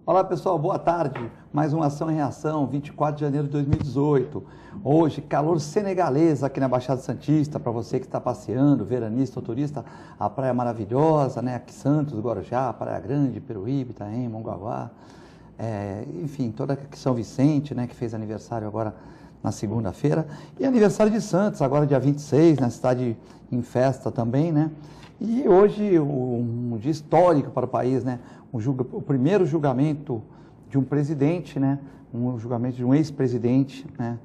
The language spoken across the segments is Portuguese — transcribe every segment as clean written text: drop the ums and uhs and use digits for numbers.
Olá pessoal, boa tarde. Mais uma Ação e Reação, 24 de janeiro de 2018. Hoje, calor senegalês aqui na Baixada Santista, para você que está passeando, veranista ou turista, a praia maravilhosa, né? Aqui Santos, Guarujá, Praia Grande, Peruíbe, Itaém, Mongaguá, enfim, toda aqui São Vicente, né? Que fez aniversário agora na segunda-feira. E aniversário de Santos, agora dia 26, na cidade em festa também, né? E hoje, um dia histórico para o país, né? O primeiro julgamento de um presidente, né? Um julgamento de um ex-presidente, né?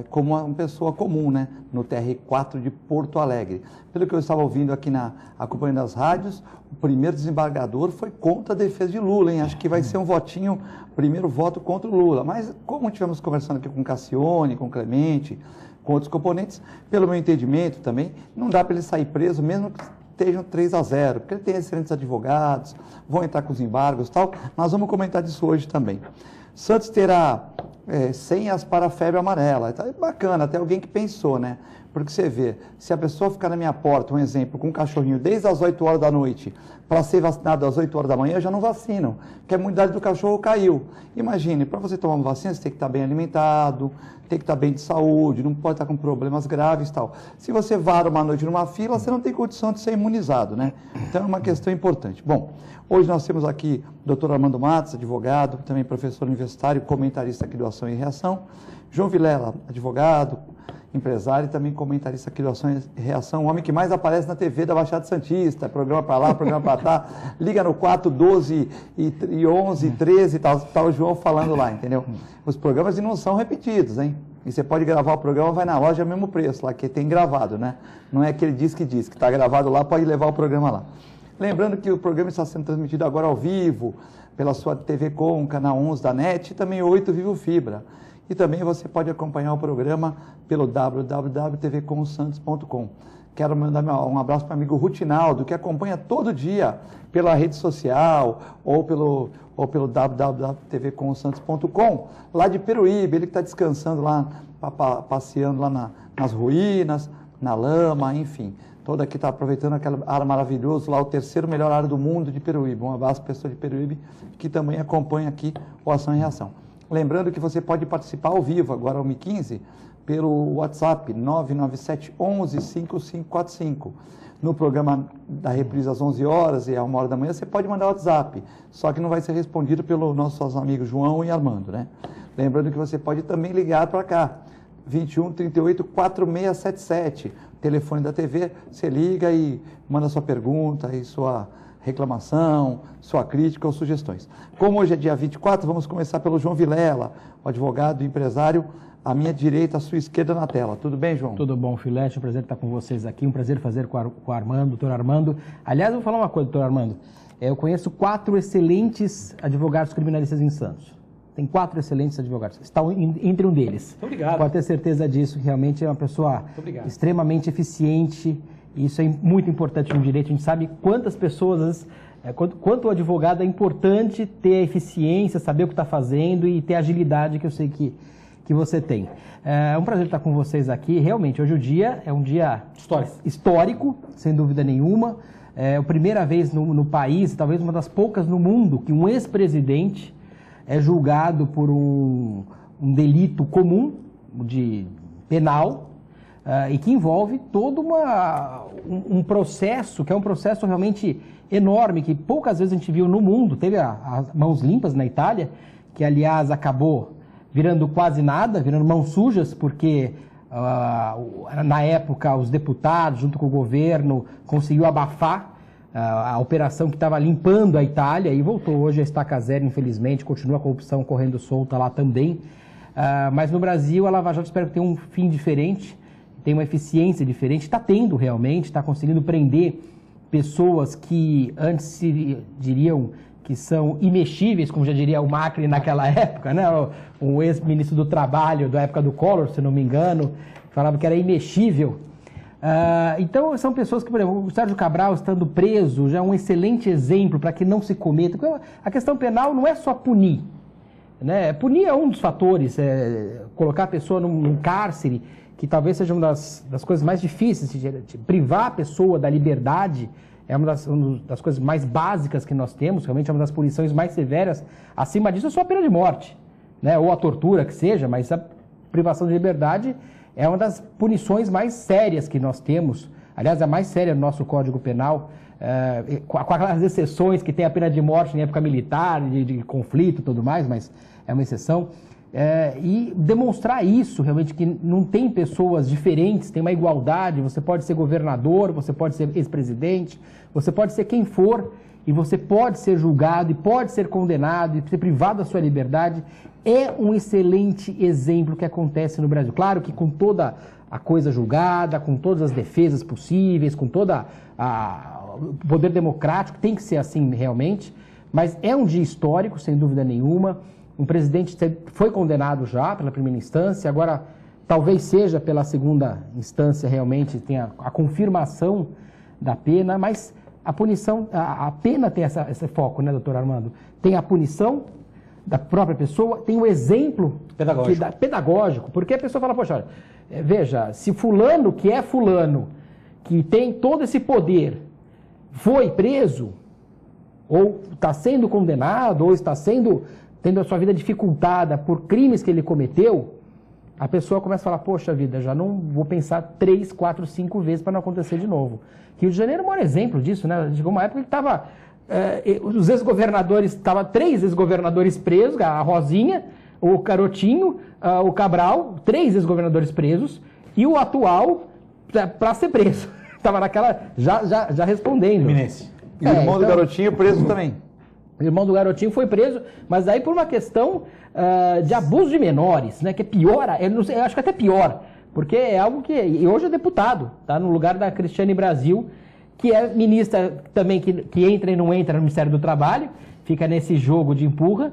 Como uma pessoa comum, né? No TR-4 de Porto Alegre. Pelo que eu estava ouvindo aqui acompanhando as rádios, o primeiro desembargador foi contra a defesa de Lula, hein? Acho que vai ser um votinho, primeiro voto contra o Lula. Mas como estivemos conversando aqui com Cassione, com Clemente, com outros componentes, pelo meu entendimento também, não dá para ele sair preso, mesmo que estejam 3-0, porque ele tem excelentes advogados, vão entrar com os embargos e tal. Nós vamos comentar disso hoje também. Santos terá senhas para a febre amarela. Tá bacana, até alguém que pensou, né? Porque você vê, se a pessoa ficar na minha porta, um exemplo, com um cachorrinho desde as 8 horas da noite para ser vacinado às 8 horas da manhã, já não vacinam, porque a imunidade do cachorro caiu. Imagine, para você tomar uma vacina, você tem que estar bem alimentado, tem que estar bem de saúde, não pode estar com problemas graves e tal. Se você vara uma noite numa fila, você não tem condição de ser imunizado, né? Então é uma questão importante. Bom, hoje nós temos aqui o Dr. Armando Matos, advogado, também professor universitário, comentarista aqui do Ação e Reação. João Vilela, advogado, empresário e também comentarista aqui do Ação e Reação, o homem que mais aparece na TV da Baixada Santista, programa para lá, programa para cá, liga no 4, 12 e 11, 13 e tal, tá o João falando lá, entendeu? Os programas não são repetidos, hein? E você pode gravar o programa, vai na loja, é o mesmo preço lá, que tem gravado, né? Não é aquele diz que está gravado lá, pode levar o programa lá. Lembrando que o programa está sendo transmitido agora ao vivo, pela sua TV Com, canal 11 da NET, e também 8 Vivo Fibra. E também você pode acompanhar o programa pelo www.tvcomsantos.com. Quero mandar um abraço para o amigo Rutinaldo, que acompanha todo dia pela rede social ou pelo www.tvcomsantos.com, lá de Peruíbe, ele que está descansando lá, passeando lá nas ruínas, na lama, enfim. Todo aqui está aproveitando aquele ar maravilhoso, lá o terceiro melhor ar do mundo de Peruíbe. Um abraço para a pessoa de Peruíbe, que também acompanha aqui o Ação e Reação. Lembrando que você pode participar ao vivo, agora ao 1h15, pelo WhatsApp 997 11 5545. No programa da reprise às 11 horas e à 1 hora da manhã, você pode mandar WhatsApp, só que não vai ser respondido pelos nossos amigos João e Armando, né? Lembrando que você pode também ligar para cá, 21 38 4677, telefone da TV, você liga e manda sua pergunta e sua reclamação, sua crítica ou sugestões. Como hoje é dia 24, vamos começar pelo João Vilela, o advogado e empresário, à minha direita, à sua esquerda na tela. Tudo bem, João? Tudo bom, Filete, um prazer estar com vocês aqui, um prazer fazer com o Armando, doutor Armando. Aliás, eu vou falar uma coisa, doutor Armando, eu conheço 4 excelentes advogados criminalistas em Santos. Tem 4 excelentes advogados, está entre um deles. Muito obrigado. Pode ter certeza disso, realmente é uma pessoa extremamente eficiente. Isso é muito importante no direito, a gente sabe quantas pessoas, quanto o advogado é importante ter a eficiência, saber o que está fazendo e ter a agilidade que eu sei que você tem. É um prazer estar com vocês aqui, realmente, hoje o dia é um dia histórico, sem dúvida nenhuma. É a primeira vez no país, talvez uma das poucas no mundo, que um ex-presidente é julgado por um delito comum, de penal, e que envolve todo um processo, que é um processo realmente enorme, que poucas vezes a gente viu no mundo. Teve as mãos limpas na Itália, que aliás acabou virando quase nada, virando mãos sujas, porque na época os deputados, junto com o governo, conseguiu abafar a operação que estava limpando a Itália e voltou hoje a estaca zero, infelizmente, continua a corrupção correndo solta lá também. Mas no Brasil a Lava Jato espero que tenha um fim diferente, tem uma eficiência diferente, está tendo realmente, está conseguindo prender pessoas que antes se diriam que são imexíveis, como já diria o Macri naquela época, né? O ex-ministro do Trabalho da época do Collor, se não me engano, falava que era imexível. Então são pessoas que, por exemplo, o Sérgio Cabral estando preso já é um excelente exemplo para que não se cometa. A questão penal não é só punir, né? Punir é um dos fatores, colocar a pessoa num cárcere, que talvez seja uma das coisas mais difíceis, de privar a pessoa da liberdade, é uma das coisas mais básicas que nós temos, realmente é uma das punições mais severas. Acima disso é só a pena de morte, né? Ou a tortura que seja, mas a privação de liberdade é uma das punições mais sérias que nós temos. Aliás, a mais séria no nosso Código Penal, com aquelas exceções que tem a pena de morte em época militar, de conflito e tudo mais, mas é uma exceção. E demonstrar isso, realmente, que não tem pessoas diferentes, tem uma igualdade, você pode ser governador, você pode ser ex-presidente, você pode ser quem for, e você pode ser julgado, e pode ser condenado, e ser privado da sua liberdade, é um excelente exemplo que acontece no Brasil. Claro que com toda a coisa julgada, com todas as defesas possíveis, com toda o poder democrático, tem que ser assim realmente, mas é um dia histórico, sem dúvida nenhuma. Um presidente foi condenado já pela primeira instância, agora talvez seja pela segunda instância realmente, tenha a confirmação da pena, mas a punição, a pena tem esse foco, né, doutor Armando? Tem a punição da própria pessoa, tem o exemplo pedagógico, porque a pessoa fala, poxa, olha, veja, se fulano, que é fulano, que tem todo esse poder, foi preso, ou está sendo condenado, ou está tendo a sua vida dificultada por crimes que ele cometeu, a pessoa começa a falar, poxa vida, já não vou pensar 3, 4, 5 vezes para não acontecer de novo. Rio de Janeiro é o maior exemplo disso, né? Chegou uma época que estava, os ex-governadores, estava 3 ex-governadores presos, a Rosinha, o Carotinho, o Cabral, 3 ex-governadores presos, e o atual para ser preso. Estava naquela, já respondendo. Fluminense. E o irmão do Garotinho preso também. O irmão do Garotinho foi preso, mas aí por uma questão de abuso de menores, né? Que é pior, eu acho que até pior, porque é algo que... E hoje é deputado, tá? No lugar da Cristiane Brasil, que é ministra também, que entra e não entra no Ministério do Trabalho, fica nesse jogo de empurra,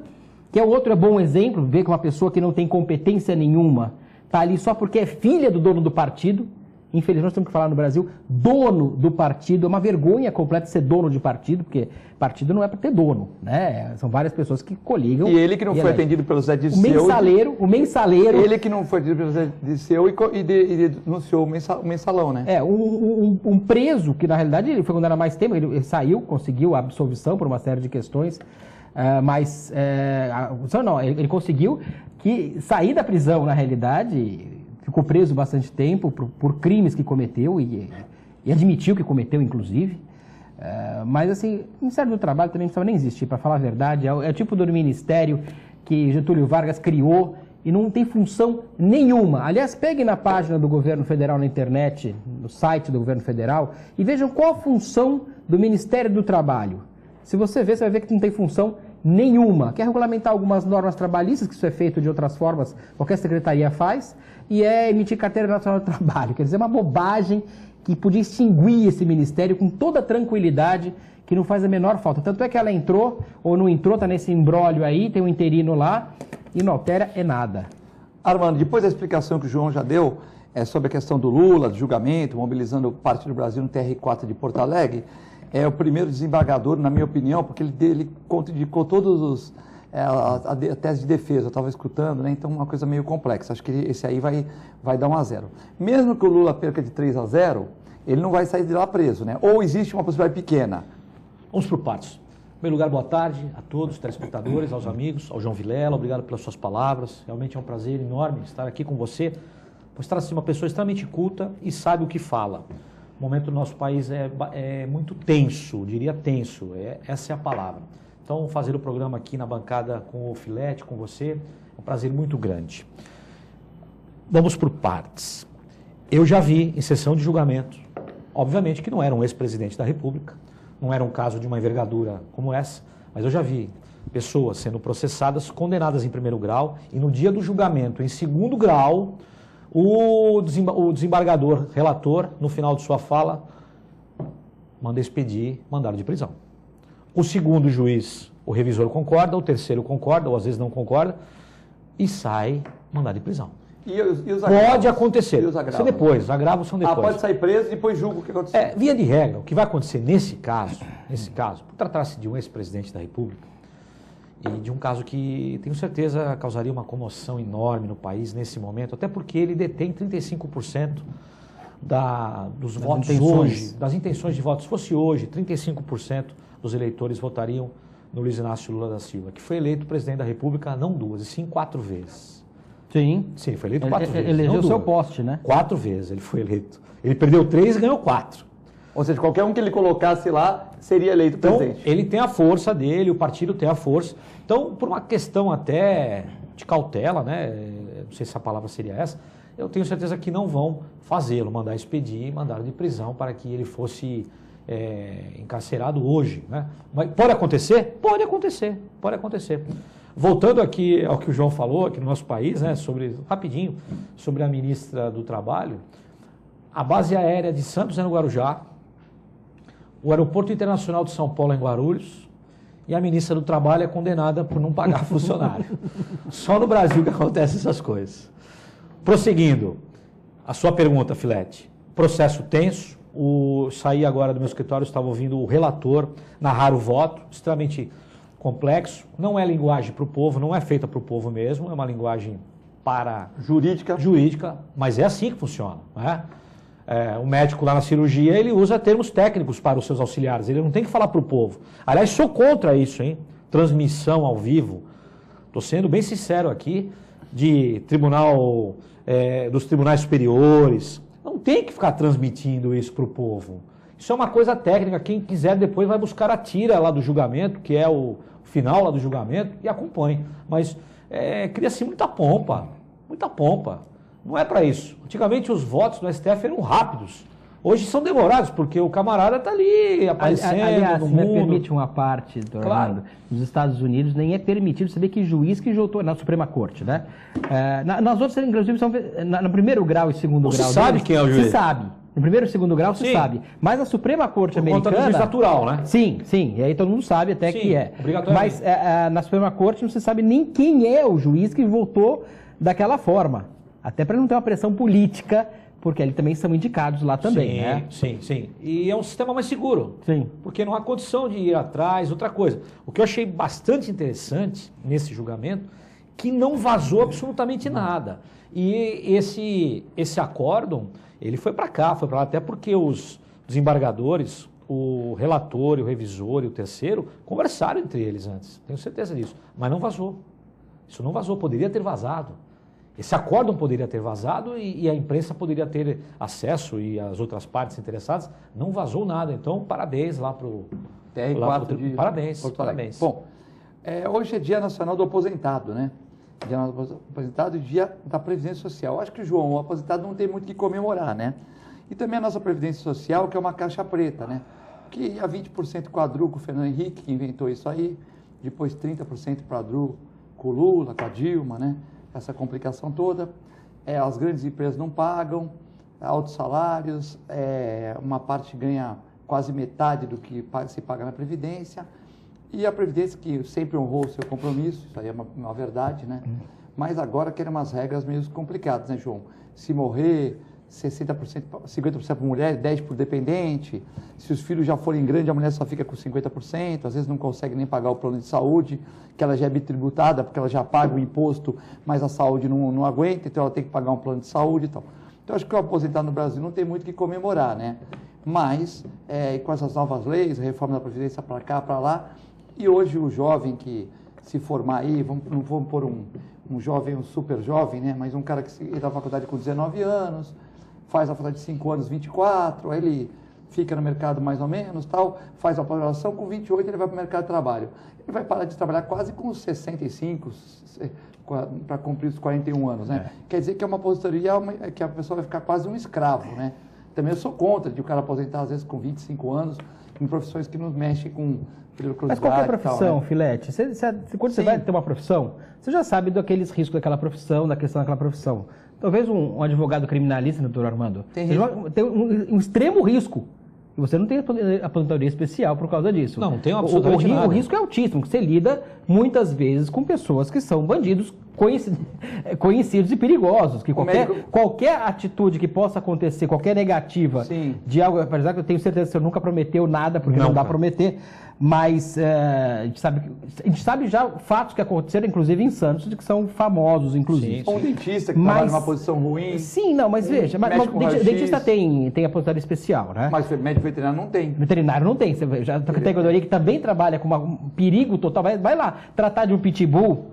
que é outro bom exemplo, ver que uma pessoa que não tem competência nenhuma está ali só porque é filha do dono do partido. Infelizmente, nós temos que falar no Brasil, dono do partido, é uma vergonha completa ser dono de partido, porque partido não é para ter dono, né? São várias pessoas que coligam. E ele que não foi atendido pelo Zé Dirceu. O mensaleiro... Ele que não foi atendido pelo Zé Dirceu e denunciou o mensalão, né? Um preso, que na realidade ele foi condenado há mais tempo, ele saiu, conseguiu a absolvição por uma série de questões, mas ele conseguiu sair da prisão, na realidade... Ficou preso bastante tempo por crimes que cometeu e admitiu que cometeu, inclusive. Mas, assim, o Ministério do Trabalho também não precisava nem existir, para falar a verdade. É o tipo do ministério que Getúlio Vargas criou e não tem função nenhuma. Aliás, peguem na página do governo federal na internet, no site do governo federal, e vejam qual a função do Ministério do Trabalho. Se você ver, você vai ver que não tem função nenhuma. Quer regulamentar algumas normas trabalhistas, que isso é feito de outras formas, qualquer secretaria faz, e emitir carteira nacional de trabalho. Quer dizer, uma bobagem que podia extinguir esse ministério com toda tranquilidade, que não faz a menor falta. Tanto é que ela entrou, ou não entrou, está nesse imbróglio aí, tem um interino lá, e não altera nada. Armando, depois da explicação que o João já deu, sobre a questão do Lula, do julgamento, mobilizando parte do Brasil no TR-4 de Porto Alegre, é o primeiro desembargador, na minha opinião, porque ele contraindicou todos a tese de defesa, eu estava escutando, né? Então uma coisa meio complexa, acho que esse aí vai dar 1-0. Mesmo que o Lula perca de 3-0, ele não vai sair de lá preso, né? Ou existe uma possibilidade pequena? Vamos por partes. Em primeiro lugar, boa tarde a todos os telespectadores, aos amigos, ao João Vilela, obrigado pelas suas palavras, realmente é um prazer enorme estar aqui com você, pois trata-se de uma pessoa extremamente culta e sabe o que fala. O momento do nosso país é muito tenso, diria tenso, essa é a palavra. Então, fazer o programa aqui na bancada com o Filete, com você, é um prazer muito grande. Vamos por partes. Eu já vi em sessão de julgamento, obviamente que não era um ex-presidente da República, não era um caso de uma envergadura como essa, mas eu já vi pessoas sendo processadas, condenadas em primeiro grau, e no dia do julgamento, em segundo grau, o desembargador, relator, no final de sua fala, manda expedir mandado de prisão. O segundo juiz, o revisor concorda, o terceiro concorda, ou às vezes não concorda, e sai mandado de prisão. E os agravos? Pode acontecer. E os agravos? São depois, os agravos são depois. Pode sair preso e depois julga o que aconteceu. Via de regra, o que vai acontecer nesse caso, por tratar-se de um ex-presidente da República, e de um caso que, tenho certeza, causaria uma comoção enorme no país nesse momento, até porque ele detém 35% dos votos hoje, das intenções de votos, se fosse hoje, 35% dos eleitores votariam no Luiz Inácio Lula da Silva, que foi eleito presidente da República não 2, e sim 4 vezes. Sim. Sim, foi eleito 4 vezes. Elegeu o seu poste, né? 4 vezes ele foi eleito. Ele perdeu 3 e ganhou 4. Ou seja, qualquer um que ele colocasse lá seria eleito presidente. Então, ele tem a força dele, o partido tem a força. Então, por uma questão até de cautela, né? Não sei se a palavra seria essa, eu tenho certeza que não vão fazê-lo, mandar expedir e mandar de prisão para que ele fosse encarcerado hoje, né? Mas pode acontecer? Pode acontecer, pode acontecer. Voltando aqui ao que o João falou, aqui no nosso país, né, rapidinho, sobre a ministra do Trabalho, a base aérea de Santos é no Guarujá, o aeroporto internacional de São Paulo é em Guarulhos, e a ministra do Trabalho é condenada por não pagar funcionário. Só no Brasil que acontecem essas coisas. Prosseguindo, a sua pergunta, Filete. Processo tenso. Saí agora do meu escritório, estava ouvindo o relator narrar o voto, extremamente complexo. Não é linguagem para o povo, não é feita para o povo mesmo, é uma linguagem para jurídica, mas é assim que funciona, né? O médico lá na cirurgia, ele usa termos técnicos para os seus auxiliares, ele não tem que falar para o povo. Aliás, sou contra isso, hein? Transmissão ao vivo. Estou sendo bem sincero aqui, dos tribunais superiores. Não tem que ficar transmitindo isso para o povo. Isso é uma coisa técnica, quem quiser depois vai buscar a tira lá do julgamento, que é o final lá do julgamento, e acompanhe. Mas cria-se muita pompa. Não é para isso. Antigamente os votos no STF eram rápidos. Hoje são demorados, porque o camarada está ali aparecendo aliás, no mundo. mundo. Permite uma parte, doutor Armando. Nos Estados Unidos nem é permitido saber que juiz que votou na Suprema Corte, né? Nas outras, inclusive, são no primeiro grau e segundo grau. Você sabe quem é o juiz? Se sabe. No primeiro e segundo grau, se sabe. Mas a Suprema Corte americana... Por conta do juiz natural, né? Sim. E aí todo mundo sabe até que é. Obrigatoriamente. Mas na Suprema Corte não se sabe nem quem é o juiz que votou daquela forma. Até para não ter uma pressão política, porque eles também são indicados lá também, né? Sim. E é um sistema mais seguro. Sim. Porque não há condição de ir atrás. Outra coisa, o que eu achei bastante interessante nesse julgamento, que não vazou absolutamente nada. E esse acórdão, ele foi para lá, até porque os desembargadores, o relator, o revisor e o terceiro, conversaram entre eles antes. Tenho certeza disso. Mas não vazou. Isso não vazou, poderia ter vazado. Esse acórdão poderia ter vazado e a imprensa poderia ter acesso e as outras partes interessadas. Não vazou nada. Então, parabéns lá para o TR4 de Parabéns. Porto Alegre. Parabéns. Bom, hoje é Dia Nacional do Aposentado, né? Dia Nacional do Aposentado e Dia da Previdência Social. Eu acho que, João, o aposentado não tem muito o que comemorar, né? E também a nossa Previdência Social, que é uma caixa preta, né? Que a 20% quadru com o Fernando Henrique, que inventou isso aí, depois 30% quadru com o Lula, com a Dilma, né? Essa complicação toda, as grandes empresas não pagam, altos salários, uma parte ganha quase metade do que se paga na Previdência, e a Previdência que sempre honrou o seu compromisso, isso aí é uma verdade, né? Mas agora querem umas regras meio complicadas, né, João? Se morrer, 60%, 50% por mulher, 10% por dependente. Se os filhos já forem grandes, a mulher só fica com 50%, às vezes não consegue nem pagar o plano de saúde, que ela já é bitributada, porque ela já paga o imposto, mas a saúde não aguenta, então ela tem que pagar um plano de saúde e tal. Então, acho que o aposentado no Brasil não tem muito o que comemorar, né? Mas, com essas novas leis, a reforma da Previdência para cá, para lá, e hoje o jovem que se formar aí, não vamos pôr um jovem, um super jovem, né? Mas um cara que entra na faculdade com 19 anos, faz a faculdade de 5 anos, 24, aí ele fica no mercado mais ou menos, tal, faz a pós-graduação, com 28 ele vai para o mercado de trabalho. Ele vai parar de trabalhar quase com 65, para cumprir os 41 anos, né? Quer dizer que é uma aposentadoria que a pessoa vai ficar quase um escravo, né? Também eu sou contra de o cara aposentar, às vezes, com 25 anos, em profissões que não mexem com periculosidade. Mas qualquer profissão, tal, né? Filete, quando você vai ter uma profissão, você já sabe daqueles riscos daquela profissão, da questão daquela profissão. Talvez um advogado criminalista, doutor Armando, tem um extremo risco. E você não tem aposentadoria especial por causa disso. Não tem absolutamente nada. O risco é altíssimo, que você lida muitas vezes com pessoas que são bandidos conhecidos e perigosos, que qualquer atitude que possa acontecer, qualquer negativa de algo, apesar que eu tenho certeza que você nunca prometeu nada, porque não dá para prometer, mas a gente sabe já fatos que aconteceram, inclusive em Santos, que são famosos, inclusive. Um dentista que trabalha numa posição ruim. Sim, não, mas veja, dentista tem aposentadoria especial, né? Mas médico veterinário não tem. Veterinário não tem. Você já a categoria que também trabalha com um perigo total, vai lá tratar de um pitbull.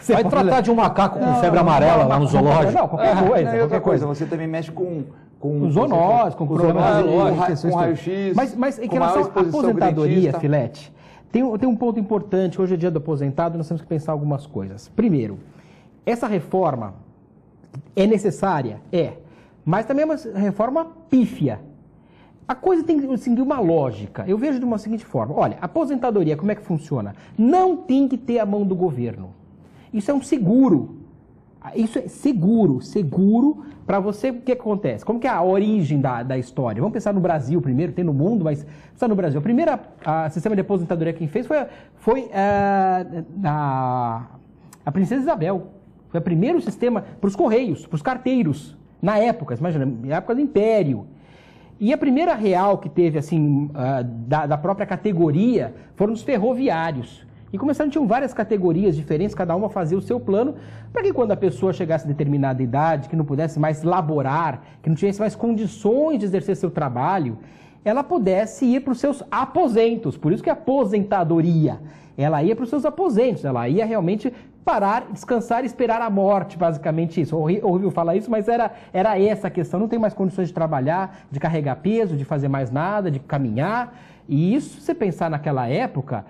Vai tratar de um macaco com febre amarela lá no zoológico. Não, qualquer coisa. Você também mexe com zoonose, com problemas com raio-x. Mas em relação à aposentadoria, Filete, tem um ponto importante. Hoje é dia do aposentado, nós temos que pensar algumas coisas. Primeiro, essa reforma é necessária? É. Mas também é uma reforma pífia. A coisa tem que seguir uma lógica. Eu vejo de uma seguinte forma. Olha, aposentadoria, como é que funciona? Não tem que ter a mão do governo. Isso é um seguro. Isso é seguro para você. O que acontece? Como que é a origem da história? Vamos pensar no Brasil primeiro, tem no mundo, mas pensar no Brasil. O primeiro sistema de aposentadoria que quem fez foi a Princesa Isabel. Foi o primeiro sistema para os correios, para os carteiros, na época, imagina, na época do Império. E a primeira real que teve, assim, da própria categoria, foram os ferroviários. E começaram, tinham várias categorias diferentes, cada uma fazia o seu plano, para que quando a pessoa chegasse a determinada idade, que não pudesse mais laborar, que não tivesse mais condições de exercer seu trabalho, ela pudesse ir para os seus aposentos. Por isso que a aposentadoria, ela ia para os seus aposentos, ela ia realmente parar, descansar e esperar a morte, basicamente isso. Ouviu falar isso, mas era essa a questão. Não tem mais condições de trabalhar, de carregar peso, de fazer mais nada, de caminhar. E isso, se você pensar naquela época,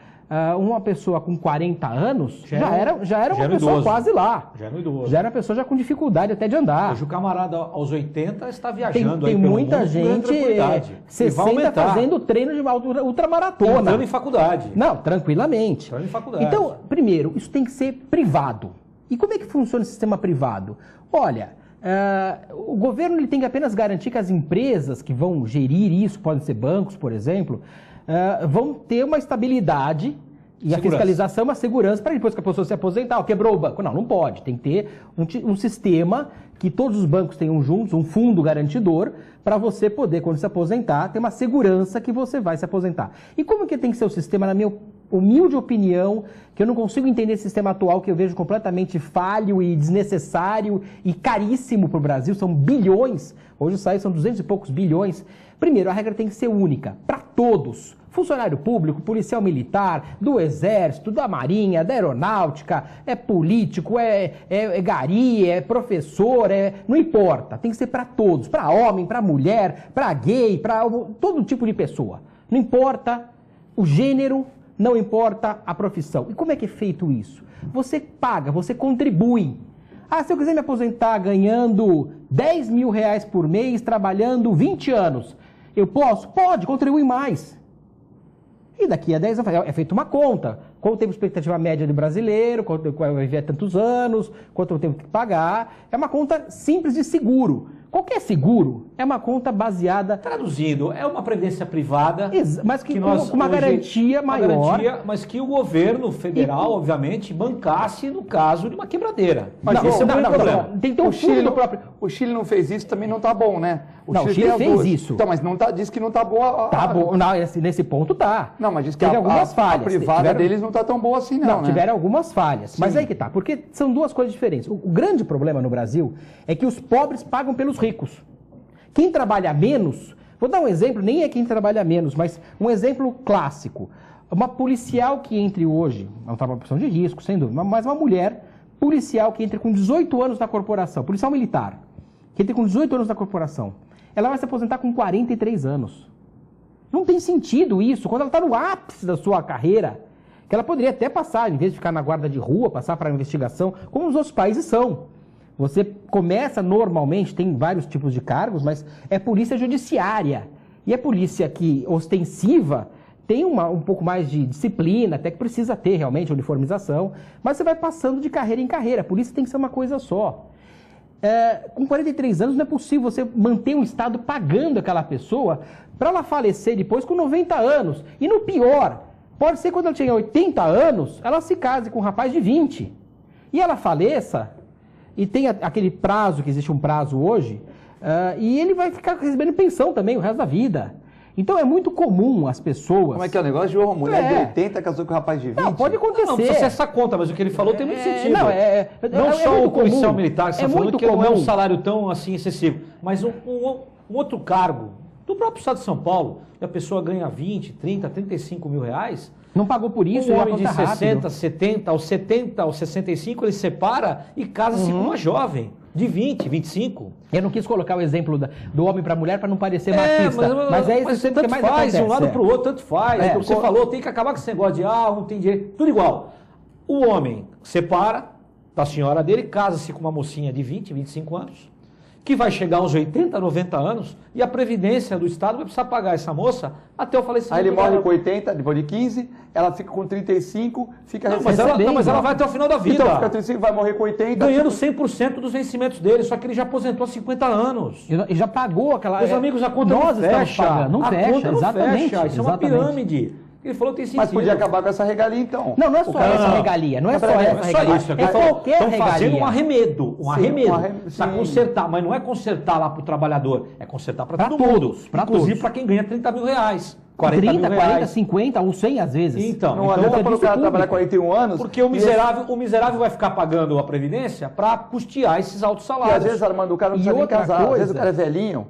uma pessoa com 40 anos já era uma pessoa idoso. Quase lá. Já era um idoso. Já era uma pessoa já com dificuldade até de andar. Hoje o camarada aos 80 está viajando tem muita gente 60 fazendo treino de ultramaratona. Entrando em faculdade. Não, tranquilamente. Entrando em faculdade. Então, primeiro, isso tem que ser privado. E como é que funciona o sistema privado? Olha, o governo ele tem que apenas garantir que as empresas que vão gerir isso, podem ser bancos, por exemplo, vão ter uma estabilidade e a fiscalização, uma segurança para depois que a pessoa se aposentar. Quebrou o banco. Não pode. Tem que ter um sistema que todos os bancos tenham juntos, um fundo garantidor, para você poder, quando se aposentar, ter uma segurança que você vai se aposentar. E como que tem que ser o sistema, na minha humilde opinião, que eu não consigo entender esse sistema atual, que eu vejo completamente falho e desnecessário e caríssimo para o Brasil, são bilhões, hoje são 200 e poucos bilhões. Primeiro, a regra tem que ser única, para todos. Funcionário público, policial militar, do Exército, da Marinha, da Aeronáutica, é político, é gari, é professor, não importa. Tem que ser para todos, para homem, para mulher, para gay, para todo tipo de pessoa. Não importa o gênero, não importa a profissão. E como é que é feito isso? Você paga, você contribui. Se eu quiser me aposentar ganhando 10 mil reais por mês, trabalhando 20 anos, eu posso? Pode, contribui mais. E daqui a 10 anos é feita uma conta. Qual o tempo de expectativa média de brasileiro, quanto vai viver tantos anos, quanto eu tenho que pagar. É uma conta simples de seguro. Qualquer seguro é uma conta baseada... Traduzindo, é uma previdência privada... Mas que nós, com uma garantia maior... mas que o governo federal, obviamente, bancasse no caso de uma quebradeira. Mas esse é o problema. Tem que ter um fundo próprio. O Chile não fez isso, também não está bom, né? O Chile fez isso. Então, mas diz que não está boa... Tá bom, não, nesse ponto tá. Não, mas diz que algumas falhas. A privada deles não está tão boa assim, não, né? Tiveram algumas falhas. Sim. Mas aí que tá, porque são duas coisas diferentes. O grande problema no Brasil é que os pobres pagam pelos ricos. Quem trabalha menos, vou dar um exemplo, nem é quem trabalha menos, mas um exemplo clássico. Uma policial que entre hoje, é uma profissão de risco, sem dúvida, mas uma mulher policial que entre com 18 anos na corporação, policial militar, que entre com 18 anos na corporação, ela vai se aposentar com 43 anos. Não tem sentido isso, quando ela está no ápice da sua carreira, que ela poderia até passar, em vez de ficar na guarda de rua, passar para a investigação, como os outros países são. Você começa normalmente, tem vários tipos de cargos, mas é polícia judiciária. E a polícia que ostensiva tem um pouco mais de disciplina, até que precisa ter realmente uniformização, mas você vai passando de carreira em carreira. A polícia tem que ser uma coisa só. Com 43 anos não é possível você manter um Estado pagando aquela pessoa para ela falecer depois com 90 anos. E no pior, pode ser quando ela tinha 80 anos, ela se case com um rapaz de 20. e ela faleça, e tem aquele prazo, que existe um prazo hoje, e ele vai ficar recebendo pensão também o resto da vida. Então é muito comum as pessoas... Como é que é o negócio de uma mulher de 80 casou com um rapaz de 20? Não, pode acontecer. Não precisa ser essa conta, mas o que ele falou tem muito sentido. Não só muito o policial comum. militar, que você está falando que não é um salário tão assim excessivo, mas um outro cargo do próprio estado de São Paulo, e a pessoa ganha 20, 30, 35 mil reais... Não pagou por isso, um já homem de conta 60, rápido. 70, aos 70, aos 65, ele separa e casa-se com uma jovem de 20, 25. Eu não quis colocar o exemplo do homem para a mulher para não parecer machista, mas é isso tanto que mais faz, acontece. de um lado para o outro, tanto faz. É, O que você falou, tem que acabar com esse negócio de, um tem direito, tudo igual. O homem separa da senhora dele, casa-se com uma mocinha de 20, 25 anos, que vai chegar aos 80, 90 anos, e a Previdência do Estado vai precisar pagar essa moça até o falecimento. Aí ele dela. morre com 80, depois de 15, ela fica com 35, fica Mas ela vai até o final da vida. Então fica 35, vai morrer com 80. Ganhando 100% dos vencimentos dele, só que ele já aposentou há 50 anos. E já pagou aquela... Meus amigos, a conta nós não estamos fecha. pagando, não a fecha, conta não exatamente. fecha. Isso é uma exatamente. pirâmide. Ele falou que tem sentido. Mas podia acabar com essa regalia, então. Não é só essa regalia, não é só essa regalia. Isso, é qualquer estão fazendo regalia. um arremedo, Sim. Para consertar, mas não é consertar lá para o trabalhador, é consertar para todo todos, mundo. pra Inclusive todos. para quem ganha 30 mil reais, 40 30, mil 40, reais. 50 ou 100 às vezes. Então, Não adianta para o cara trabalhar 41 anos. Porque o miserável vai ficar pagando a Previdência para custear esses altos E salários. às vezes, Armando, o cara não E precisa nem outra casar. Às vezes coisa- o cara é velhinho,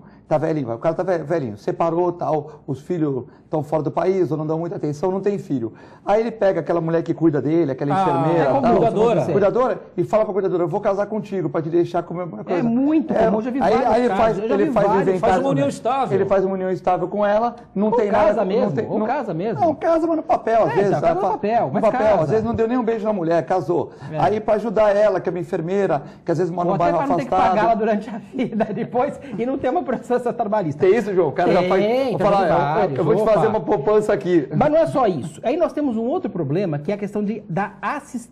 o cara tá velhinho, separou, tal, os filhos estão fora do país ou não dão muita atenção, não tem filho. Aí ele pega aquela mulher que cuida dele, aquela enfermeira, como cuidadora. cuidadora, e fala pra cuidadora, eu vou casar contigo pra te deixar comer alguma coisa. É muito comum, eu já vi vários Aí ele casos, faz, eu já ele vi faz vários. viver em Faz casa, uma união estável. Ele faz uma união estável com ela, não Ou tem casa nada... mesmo, não tem, ou casa mesmo. Não, casa, mas no papel, às vezes. então, casa no papel, mas casa. Às vezes não deu nem um beijo na mulher, casou. Aí pra ajudar ela, que é uma enfermeira, que às vezes mora Ou num até bairro para não ter que afastado... pagá-la durante a vida depois e não ter uma processo trabalhista. Tem isso, João? O cara já faz... Tem, Vou tem falar, vários, eu vou te opa. fazer uma poupança aqui. Mas não é só isso. Aí nós temos um outro problema, que é a questão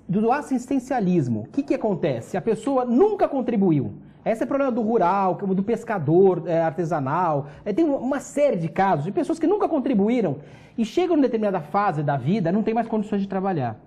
do assistencialismo. O que acontece? A pessoa nunca contribuiu. Esse é o problema do rural, do pescador artesanal. Tem uma série de casos de pessoas que nunca contribuíram e chegam em determinada fase da vida, não tem mais condições de trabalhar.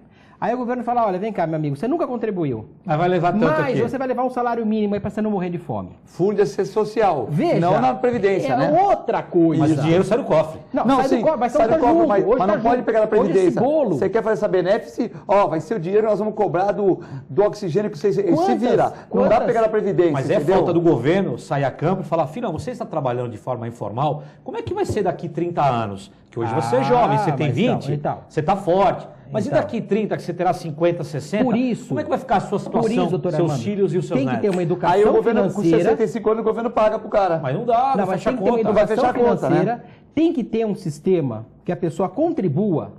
Aí o governo fala, olha, vem cá, meu amigo, você nunca contribuiu. Mas vai levar tanto Mas aqui. você vai levar um salário mínimo aí para você não morrer de fome. Fundo de assistência social. Veja, não na Previdência, é né? outra coisa. Mas o dinheiro sai do cofre. Não, Não, sai sim, do cofre, mas sai do tá cofre, junto. mas Hoje não tá pode junto. pegar na Hoje esse Previdência. bolo. Você quer fazer essa benéfice, vai ser o dinheiro, nós vamos cobrar do oxigênio que você se vira. Não dá pra pegar na Previdência, Mas é entendeu? falta do governo sair a campo e falar, filhão, você está trabalhando de forma informal, como é que vai ser daqui 30 anos? Que hoje você é jovem, você tem mas 20, então. você está forte. Mas Então. e daqui 30, que você terá 50, 60? Por isso, como é que vai ficar a sua situação, doutor seus Armando, filhos e os seus tem netos? que ter uma educação Aí o governo, com financeira. 65 anos, o governo paga pro cara. Mas não dá, não Mas fecha a tem que ter uma conta. Não vai educação fechar a conta, financeira, né? tem que ter um sistema que a pessoa contribua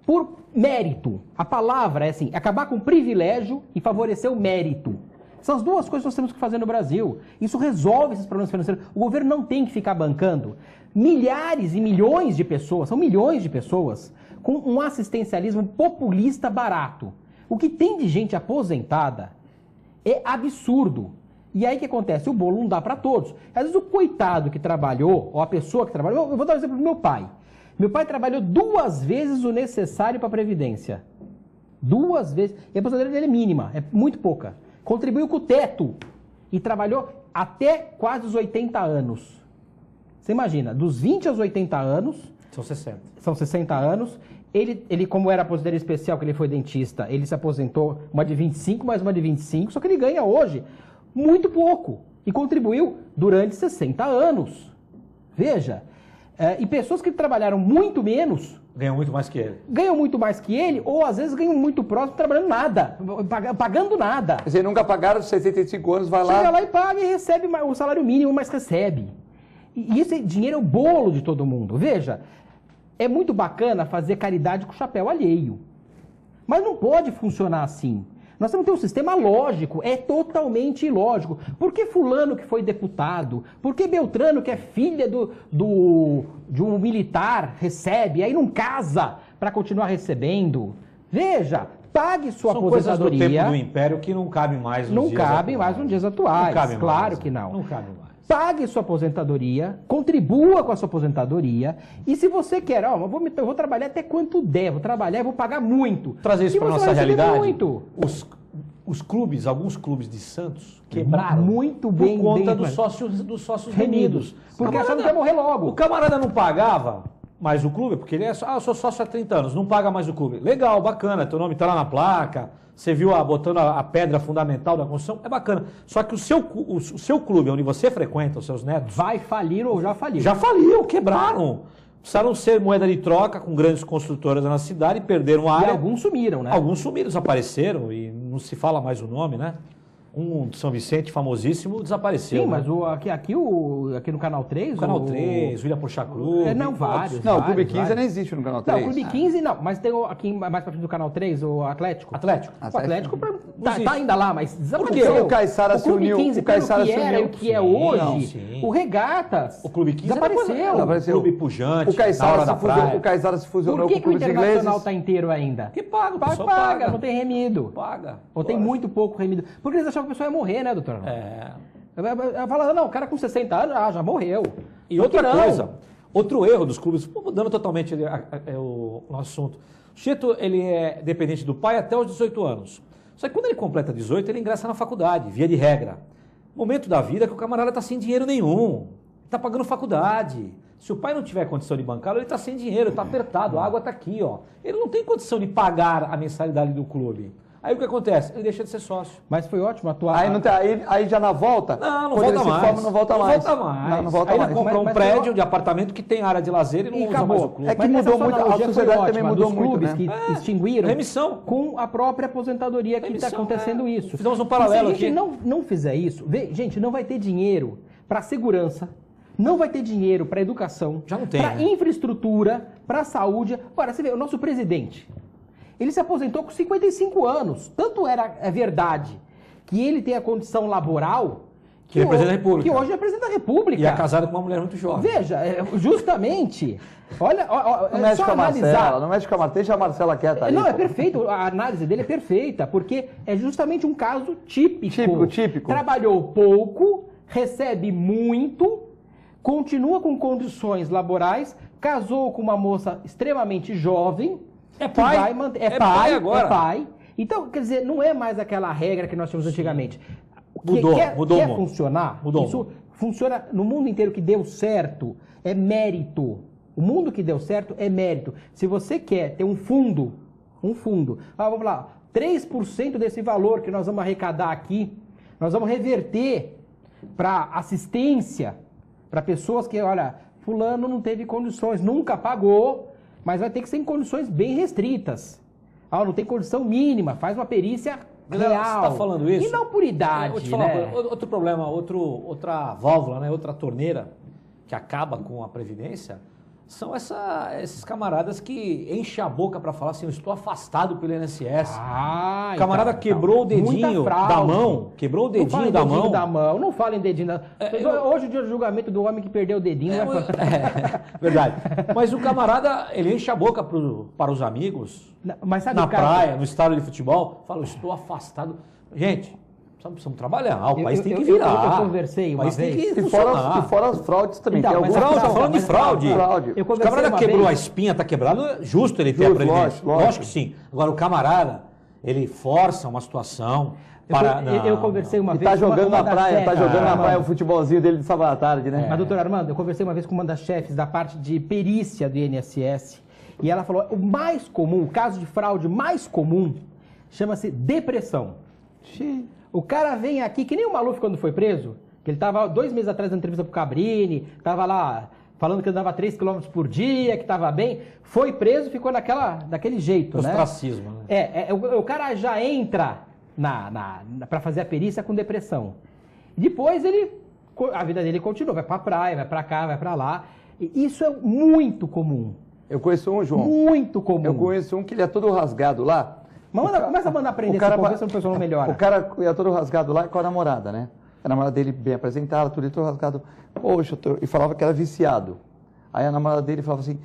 por mérito. A palavra é assim, acabar com o privilégio e favorecer o mérito. São as duas coisas que nós temos que fazer no Brasil. Isso resolve esses problemas financeiros. O governo não tem que ficar bancando milhares e milhões de pessoas, são milhões de pessoas, com um assistencialismo populista barato. O que tem de gente aposentada é absurdo. E aí o que acontece? O bolo não dá para todos. Às vezes o coitado que trabalhou, ou a pessoa que trabalhou... Eu vou dar um exemplo do meu pai. Meu pai trabalhou 2 vezes o necessário para a Previdência. 2 vezes. E a aposentadoria dele é mínima, é muito pouca. Contribuiu com o teto e trabalhou até quase os 80 anos. Você imagina, dos 20 aos 80 anos... São 60. São 60 anos. Ele, como era aposentadoria especial, que ele foi dentista, ele se aposentou uma de 25, mais uma de 25, só que ele ganha hoje muito pouco. E contribuiu durante 60 anos. Veja. E pessoas que trabalharam muito menos... Ganham muito mais que ele. Ganham muito mais que ele, ou às vezes ganham muito próximo, trabalhando nada, pagando nada. Quer dizer, nunca pagaram 65 anos, vai Chega lá... lá e paga e recebe o salário mínimo, mas recebe. E esse dinheiro é o bolo de todo mundo. Veja, é muito bacana fazer caridade com o chapéu alheio. Mas não pode funcionar assim. Nós temos que ter um sistema lógico, é totalmente ilógico. Por que fulano que foi deputado? Por que Beltrano, que é filha de um militar, recebe, aí não casa para continuar recebendo? Veja, pague sua São coisas do aposentadoria. tempo do Império que não cabem mais nos Não dias cabe atuais. mais nos dias atuais, Não cabe claro mais, que não. Não cabe mais. Pague sua aposentadoria, contribua com a sua aposentadoria, e se você quer, eu vou trabalhar até quanto der, vou trabalhar e vou pagar muito. Trazer isso E para você nossa vai receber realidade. muito. os clubes, alguns clubes de Santos, quebraram muito por bem, conta bem, dos sócios remidos. Porque O achando que ia morrer logo. O camarada não pagava mais o clube, porque ele é só, eu sou sócio há 30 anos, não paga mais o clube. Legal, bacana, teu nome está lá na placa, você viu botando a pedra fundamental da construção, é bacana. Só que o seu clube, onde você frequenta, os seus netos... Vai falir ou já faliu. Já faliu, quebraram. Precisaram ser moeda de troca com grandes construtoras na cidade, perderam a E área. alguns sumiram, né? Alguns sumiram, desapareceram e não se fala mais o nome, né? Um de São Vicente, famosíssimo, desapareceu. Sim, né? mas aqui no Canal 3... O Canal 3, William Porchat Clube. Não, vários. Não, o Clube 15 vários. nem existe no Canal Não, 3. o Clube 15 não, mas tem aqui mais pra frente do Canal 3, o Atlético. Atlético. O Atlético existe. tá ainda lá, mas Porque desapareceu. o Caiçara se uniu. O Clube 15, O Caiçara pelo que se era e uniu. o que é Sim, hoje, não, sim. o Regatas O Clube 15 desapareceu. Desapareceu. O Clube Pujante, O Caiçara, na hora da praia. o Caiçara se fusionou Por que, com que o clubes Internacional ingleses. está inteiro ainda? Que paga, o pessoal Paga, não tem remido. Paga. Ou tem Lógico. muito pouco remido. Porque eles achavam que a pessoa ia morrer, né, doutor? É. Eu falo, não, o cara com 60 anos já morreu. E outra Não. coisa, outro erro dos clubes, mudando totalmente o nosso assunto. O Cheto, ele é dependente do pai até os 18 anos. Só que quando ele completa 18, ele ingressa na faculdade, via de regra. Momento da vida que o camarada está sem dinheiro nenhum. Está pagando faculdade. Se o pai não tiver condição de bancar, ele está sem dinheiro, está apertado, a água está aqui, ó. Ele não tem condição de pagar a mensalidade do clube. Aí o que acontece? Ele deixa de ser sócio. Mas foi ótimo atuar. Aí, não tem, aí já na volta, Não quando volta ele se mais. forma, não volta mais. Não volta mais. Não volta Aí mais. ele compra Mas- um mas prédio foi- de apartamento que tem área de lazer e não E usa mais o acabou. clube. É que Mas mudou essa sua muito, a analogia foi sociedade ótima, também mudou dos muito, clubes né? que extinguiram remissão. com a própria aposentadoria que está Remissão, acontecendo isso. Fizemos um paralelo E se a gente aqui. não fizer isso, gente, não vai ter dinheiro para segurança, não vai ter dinheiro para educação, Já não tem, para né? infraestrutura, para saúde. Ora, você vê, o nosso presidente, ele se aposentou com 55 anos. Tanto é verdade que ele tem a condição laboral Que ele é presidente da República. que hoje é presidente da República. E é casado com uma mulher muito jovem. Veja, justamente, olha, Não é mexe só com a Marcela, analisar. não mexe com a Marcela, deixa a Marcela quieta aí. Não, é pô. perfeito, a análise dele é perfeita, porque é justamente um caso típico. Típico. Trabalhou pouco, recebe muito, continua com condições laborais, casou com uma moça extremamente jovem. É que pai. vai manter- É pai agora. É pai. Então, quer dizer, não é mais aquela regra que nós tínhamos antigamente. Mudou, quer mudou o quer mundo. funcionar? Mudou o Isso mundo. funciona no mundo inteiro que deu certo, é mérito. O mundo que deu certo é mérito. Se você quer ter um fundo, vamos lá, 3% desse valor que nós vamos arrecadar aqui, nós vamos reverter para assistência, para pessoas que, olha, fulano não teve condições, nunca pagou, mas vai ter que ser em condições bem restritas. Não tem condição mínima, faz uma perícia Galera, real. você tá falando isso? E não por idade, Vou te falar uma né? coisa. Outro problema, outra válvula, né? Outra torneira que acaba com a Previdência são esses camaradas que enchem a boca para falar assim, eu estou afastado pelo INSS. O camarada quebrou o dedinho da mão, quebrou o dedinho da mão. Não fala em dedinho da mão. Hoje o dia do julgamento do homem que perdeu o dedinho. Verdade. Mas o camarada, ele enche a boca para os amigos, Mas sabe na o cara, praia, no estádio de futebol, fala, eu estou afastado. Gente, precisamos trabalhar, o país tem que eu virar. conversei uma o país tem vez. que E fora, funcionar. e fora as fraudes também. Então, tem mas algumas a Fraude, falando de fraude. Eu O conversei camarada uma quebrou a vez. espinha, tá quebrado, é justo ele ter a Justo, previdência. lógico. Lógico que sim. Agora, o camarada, ele força uma situação para... Eu conversei uma E vez tá jogando com uma na das praia, tá chefes, jogando na Armando. praia o futebolzinho dele de sábado à tarde, né? Mas, doutor Armando, eu conversei uma vez com uma das chefes da parte de perícia do INSS e ela falou, o mais comum, o caso de fraude mais comum, chama-se depressão. O cara vem aqui, que nem o Maluf quando foi preso, que ele estava 2 meses atrás da entrevista pro Cabrini, estava lá falando que andava 3 km por dia, que estava bem, foi preso, ficou daquele jeito, né? Ostracismo. Né? O cara já entra para fazer a perícia com depressão. Depois a vida dele continua, vai pra praia, vai pra cá, vai pra lá. E isso é muito comum. Eu conheço um, João. Muito comum. Eu conheço um que ele é todo rasgado lá. Começa a mandar aprender esse povo, ver se o pessoal não melhora. O cara é todo rasgado lá com a namorada, né? A namorada dele bem apresentada, tudo, ele todo rasgado. Poxa, e falava que era viciado. Aí a namorada dele falava assim,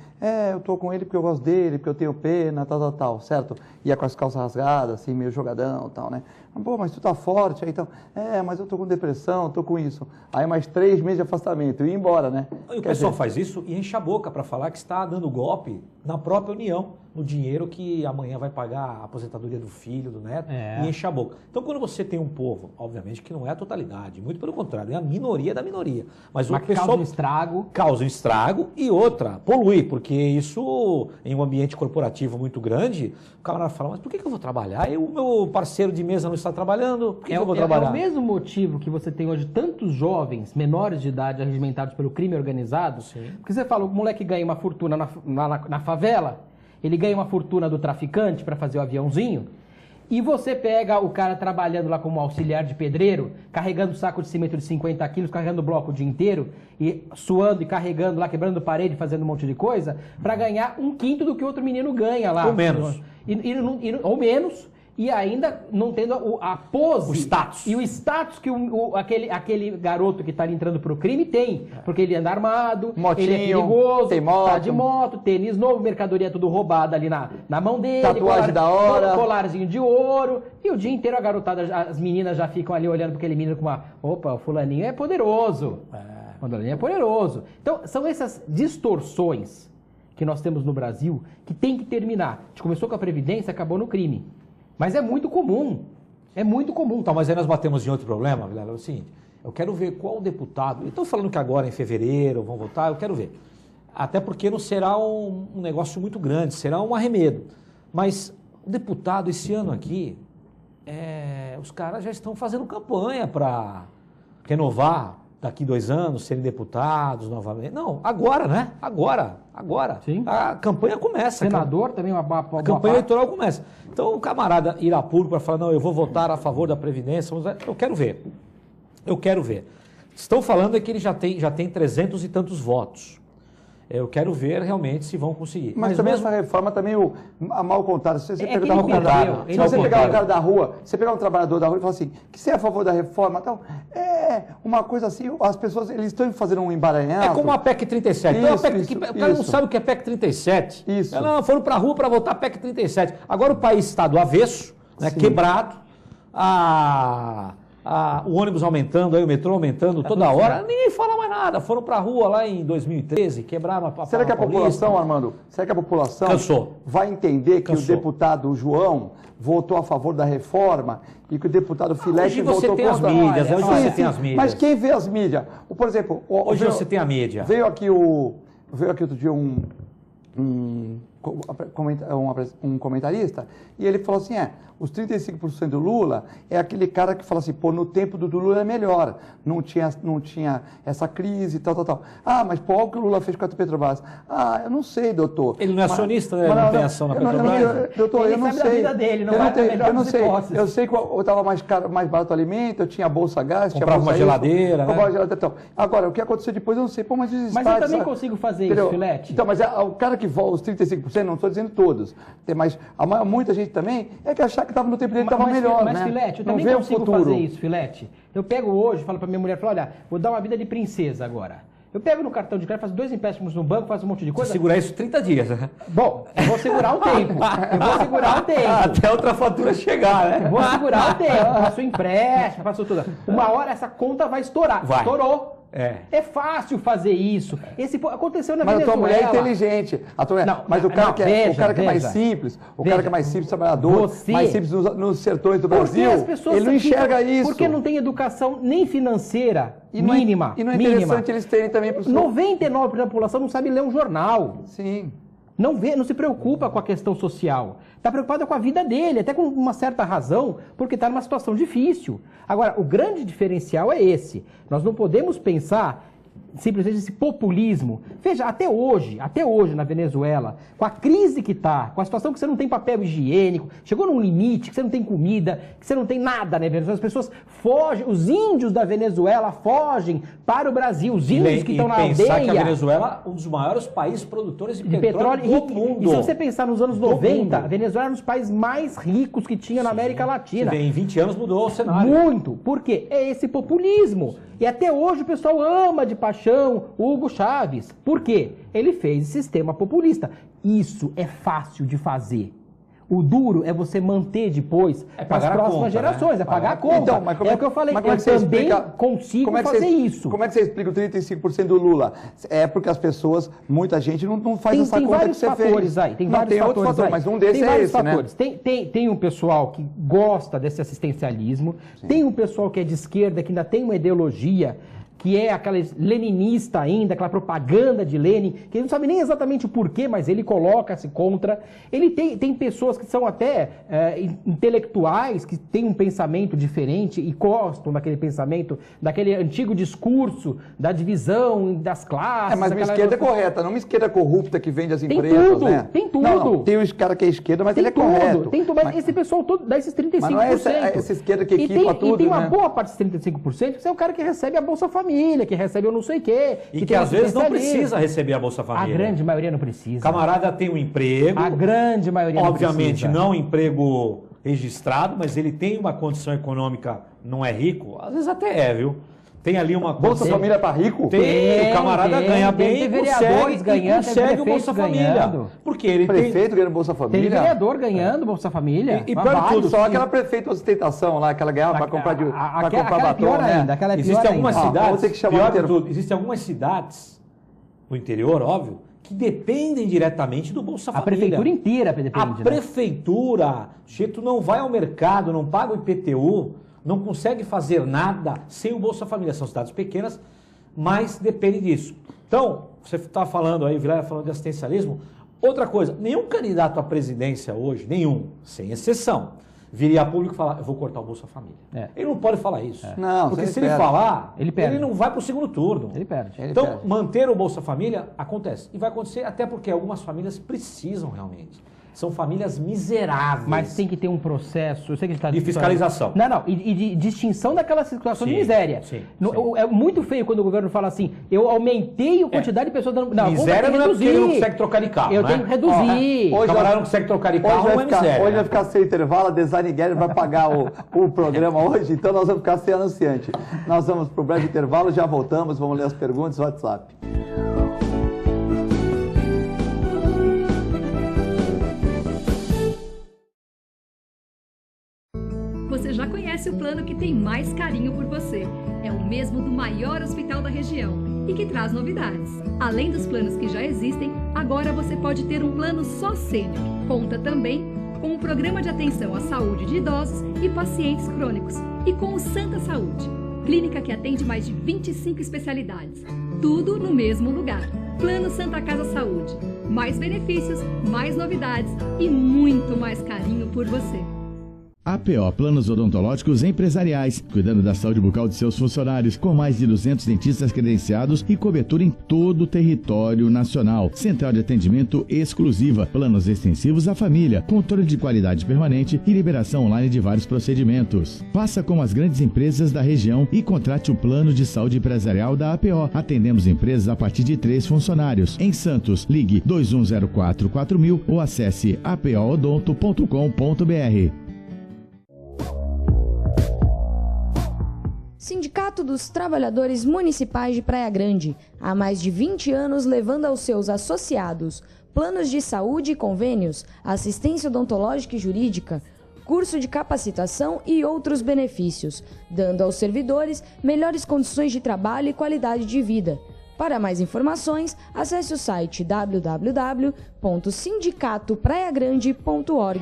eu tô com ele porque eu gosto dele, porque eu tenho pena, tal, certo? Ia com as calças rasgadas, assim, meio jogadão, tal, né? Pô, mas tu tá forte, aí então, mas eu tô com depressão, tô com isso. Aí mais 3 meses de afastamento, e ia embora, né? E o pessoal faz isso e enche a boca para falar que está dando golpe na própria União. no dinheiro que amanhã vai pagar a aposentadoria do filho, do neto, e enche a boca. Então, quando você tem um povo, obviamente que não é a totalidade, muito pelo contrário, é a minoria da minoria. Mas o pessoal causa um estrago. Causa um estrago e outra, polui, porque isso, em um ambiente corporativo muito grande, o camarada fala, mas por que eu vou trabalhar? O meu parceiro de mesa não está trabalhando, por que eu vou trabalhar? É o mesmo motivo que você tem hoje tantos jovens menores de idade arregimentados pelo crime organizado. Sim. Porque você fala, o moleque ganha uma fortuna na favela, ele ganha uma fortuna do traficante para fazer o aviãozinho, e você pega o cara trabalhando lá como auxiliar de pedreiro, carregando saco de cimento de 50 quilos, carregando bloco o dia inteiro, e suando e carregando lá, quebrando parede, fazendo um monte de coisa, para ganhar 1/5 do que outro menino ganha lá. Ou menos. Ou menos. E ainda não tendo a pose. O status. E o status que aquele garoto que está entrando pro crime tem. Porque ele anda armado, Motinho, ele é perigoso, tem moto. tá de moto, tênis novo, mercadoria tudo roubada ali na mão dele. Tatuagem da hora. Colarzinho de ouro. E o dia inteiro a garotada, as meninas já ficam ali olhando para aquele menino com uma... Opa, o fulaninho é poderoso. O fulaninho é poderoso. Então, são essas distorções que nós temos no Brasil que tem que terminar. A gente começou com a Previdência, acabou no crime. Mas é muito comum. É muito comum. Então, mas aí nós batemos em outro problema, Vilela, é o seguinte, eu quero ver qual deputado, estão falando que agora em fevereiro vão votar, eu quero ver. Até porque não será um negócio muito grande, será um arremedo. Mas o deputado esse ano aqui, os caras já estão fazendo campanha para renovar daqui 2 anos, serem deputados novamente. Não, agora, né? Agora. Sim. A campanha começa. Senador também, uma a campanha eleitoral começa. Então o camarada ir a público para falar, não, eu vou votar a favor da Previdência, eu quero ver. Estão falando que ele já tem 300 e tantos votos. Eu quero ver realmente se vão conseguir. Mas também essa reforma também, a mal contada, se você perguntar um cara, se você você pegar um cara da rua, você pegar um trabalhador da rua e falar assim, que você é a favor da reforma, então, uma coisa assim, as pessoas, eles estão fazendo um emaranhado. É como a PEC 37. Isso, o cara não sabe o que é PEC 37. Isso. Não, foram para a rua para votar PEC 37. Agora o país está do avesso, né, quebrado, o ônibus aumentando, aí o metrô aumentando toda hora, ninguém fala mais nada. Foram para a rua lá em 2013, quebraram a Será que a população, Armando, cansou. Vai entender que o deputado João votou a favor da reforma e que o deputado Filete votou contra? Hoje você tem as mídias, hoje você tem as mídias. Mas quem vê as mídias? Por exemplo... Hoje você tem a mídia. Veio aqui outro dia um comentarista, e ele falou assim, os 35% do Lula é aquele cara que fala assim, pô, no tempo do Lula é melhor, não tinha essa crise, tal. Mas olha o que o Lula fez com a Petrobras. Eu não sei, doutor. Ele não é acionista, né? Não tem ação na Petrobras? Doutor, eu não sei. Ele sabe da vida dele, não vai ter melhor dos hipóteses. Eu sei que eu estava mais barato o alimento, eu tinha bolsa gás, comprava uma geladeira, comprava uma geladeira, tal. Agora, o que aconteceu depois eu não sei. Pô, mas eu também consigo fazer isso, Filete. Então, mas o cara que volta, os 35%, não estou dizendo todos, mas muita gente também é que achar que estava no tempo dele estava melhor, mas, né? Filete, eu também consigo fazer isso, Filete. Eu pego hoje, falo para minha mulher, olha, vou dar uma vida de princesa agora. Eu pego no cartão de crédito, faço 2 empréstimos no banco, faço um monte de coisa. Você segurar isso 30 dias, né? Bom, eu vou segurar um tempo. Até outra fatura chegar, né? Eu vou segurar um tempo. Faço empréstimo, faço tudo. Uma hora essa conta vai estourar. Vai. Estourou. É fácil fazer isso. Aconteceu na Venezuela. Mas a tua mulher é inteligente. Mas o cara que é mais simples, cara que é mais simples, trabalhador, mais simples nos sertões do Brasil, ele não enxerga isso. Porque não tem educação nem financeira mínima. E não é interessante eles terem também... 99% da população não sabe ler um jornal. Sim. Não se preocupa com a questão social. Está preocupado com a vida dele, até com uma certa razão, porque está numa situação difícil. Agora, o grande diferencial é esse. Nós não podemos pensar simplesmente esse populismo. Veja, até hoje na Venezuela, com a crise que está, com a situação que você não tem papel higiênico, chegou num limite que você não tem comida, que você não tem nada na Venezuela, as pessoas fogem, os índios da Venezuela fogem para o Brasil, os índios que estão na aldeia. Que a Venezuela é um dos maiores países produtores de petróleo do mundo. E se você pensar nos anos 90, a Venezuela era um dos países mais ricos que tinha na América Latina. Em 20 anos mudou o cenário. Muito. Por quê? É esse populismo. E até hoje o pessoal ama de paixão Hugo Chávez. Por quê? Ele fez sistema populista. Isso é fácil de fazer. O duro é você manter depois para as próximas gerações, é pagar a conta. Então, mas é o que eu falei, eu também consigo fazer isso. Como é que você explica o 35% do Lula? É porque as pessoas, muita gente não faz essa conta que você fez. Tem vários fatores aí, tem vários fatores, mas um desses é esse, né? Tem um pessoal que gosta desse assistencialismo, tem um pessoal que é de esquerda, que ainda tem uma ideologia que é aquela leninista ainda, aquela propaganda de Lenin, que ele não sabe nem exatamente o porquê, mas ele coloca-se contra. Ele tem pessoas que são até intelectuais, que têm um pensamento diferente e gostam daquele pensamento, daquele antigo discurso da divisão das classes. Mas uma esquerda é correta, não uma esquerda corrupta que vende as empresas, tudo, né? Tem tudo. Não, tem os cara que é esquerda, mas ele é correto. Tem tudo, mas esse pessoal todo dá esses 35%. Mas não é essa esquerda que equipa tudo, e tem uma né? boa parte desses 35%, que é o cara que recebe a Bolsa Família, que recebe eu não sei o quê. E que às vezes não precisa receber a Bolsa Família. A grande maioria não precisa. Camarada tem um emprego. A grande maioria não precisa. Obviamente não um emprego registrado, mas ele tem uma condição econômica, não é rico, às vezes até é, viu? Tem ali uma Bolsa Família para rico? Tem, o camarada ganha bem e consegue o Bolsa Família. Porque ele prefeito ganhando Bolsa Família? Tem vereador ganhando Bolsa Família. E pior de tudo, só aquela prefeita ostentação lá, que ela ganhava para comprar batom, né? Existem algumas cidades, pior de tudo, existem algumas cidades no interior, óbvio, que dependem diretamente do Bolsa Família. A prefeitura inteira depende. A prefeitura, o sujeito não vai ao mercado, não paga o IPTU, não consegue fazer nada sem o Bolsa Família. São cidades pequenas, mas depende disso. Então, você está falando aí, Vilela falando de assistencialismo. Outra coisa, nenhum candidato à presidência hoje, nenhum, sem exceção, viria a público e falar, eu vou cortar o Bolsa Família. Ele não pode falar isso. Não, porque se ele falar, ele não vai para o segundo turno. Ele perde. Então, manter o Bolsa Família acontece. E vai acontecer até porque algumas famílias precisam realmente. São famílias miseráveis. Mas tem que ter um processo, eu sei que a gente tá de fiscalização. Não, e de distinção daquela situação de miséria. Sim. É muito feio quando o governo fala assim, eu aumentei a quantidade de pessoas dando... Não, miséria não é porque ele não consegue trocar de carro, eu tenho que reduzir. O camarada não consegue trocar de carro, não é miséria. Hoje vai ficar sem intervalo, a Design Guerra vai pagar o programa hoje, então nós vamos ficar sem anunciante. Nós vamos para o breve intervalo, já voltamos, vamos ler as perguntas no WhatsApp. Você já conhece o plano que tem mais carinho por você. É o mesmo do maior hospital da região e que traz novidades. Além dos planos que já existem, agora você pode ter um plano só sênior. Conta também com o Programa de Atenção à Saúde de Idosos e Pacientes Crônicos e com o Santa Saúde, clínica que atende mais de 25 especialidades. Tudo no mesmo lugar. Plano Santa Casa Saúde. Mais benefícios, mais novidades e muito mais carinho por você. APO Planos Odontológicos Empresariais, cuidando da saúde bucal de seus funcionários, com mais de 200 dentistas credenciados e cobertura em todo o território nacional. Central de atendimento exclusiva, planos extensivos à família, controle de qualidade permanente e liberação online de vários procedimentos. Faça como as grandes empresas da região e contrate o plano de saúde empresarial da APO. Atendemos empresas a partir de 3 funcionários. Em Santos, ligue 2104-4000 ou acesse apoodonto.com.br. Sindicato dos Trabalhadores Municipais de Praia Grande, há mais de 20 anos levando aos seus associados planos de saúde e convênios, assistência odontológica e jurídica, curso de capacitação e outros benefícios, dando aos servidores melhores condições de trabalho e qualidade de vida. Para mais informações, acesse o site www.sindicatopraiagrande.org.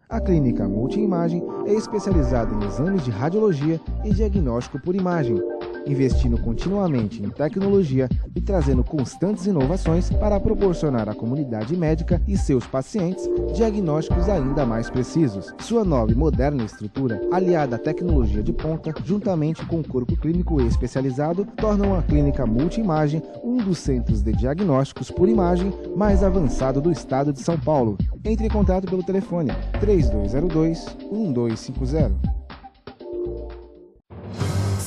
A Clínica Multiimagem é especializada em exames de radiologia e diagnóstico por imagem, investindo continuamente em tecnologia e trazendo constantes inovações para proporcionar à comunidade médica e seus pacientes diagnósticos ainda mais precisos. Sua nova e moderna estrutura, aliada à tecnologia de ponta, juntamente com o corpo clínico especializado, tornam a Clínica Multiimagem um dos centros de diagnósticos por imagem mais avançado do estado de São Paulo. Entre em contato pelo telefone 3202-1250.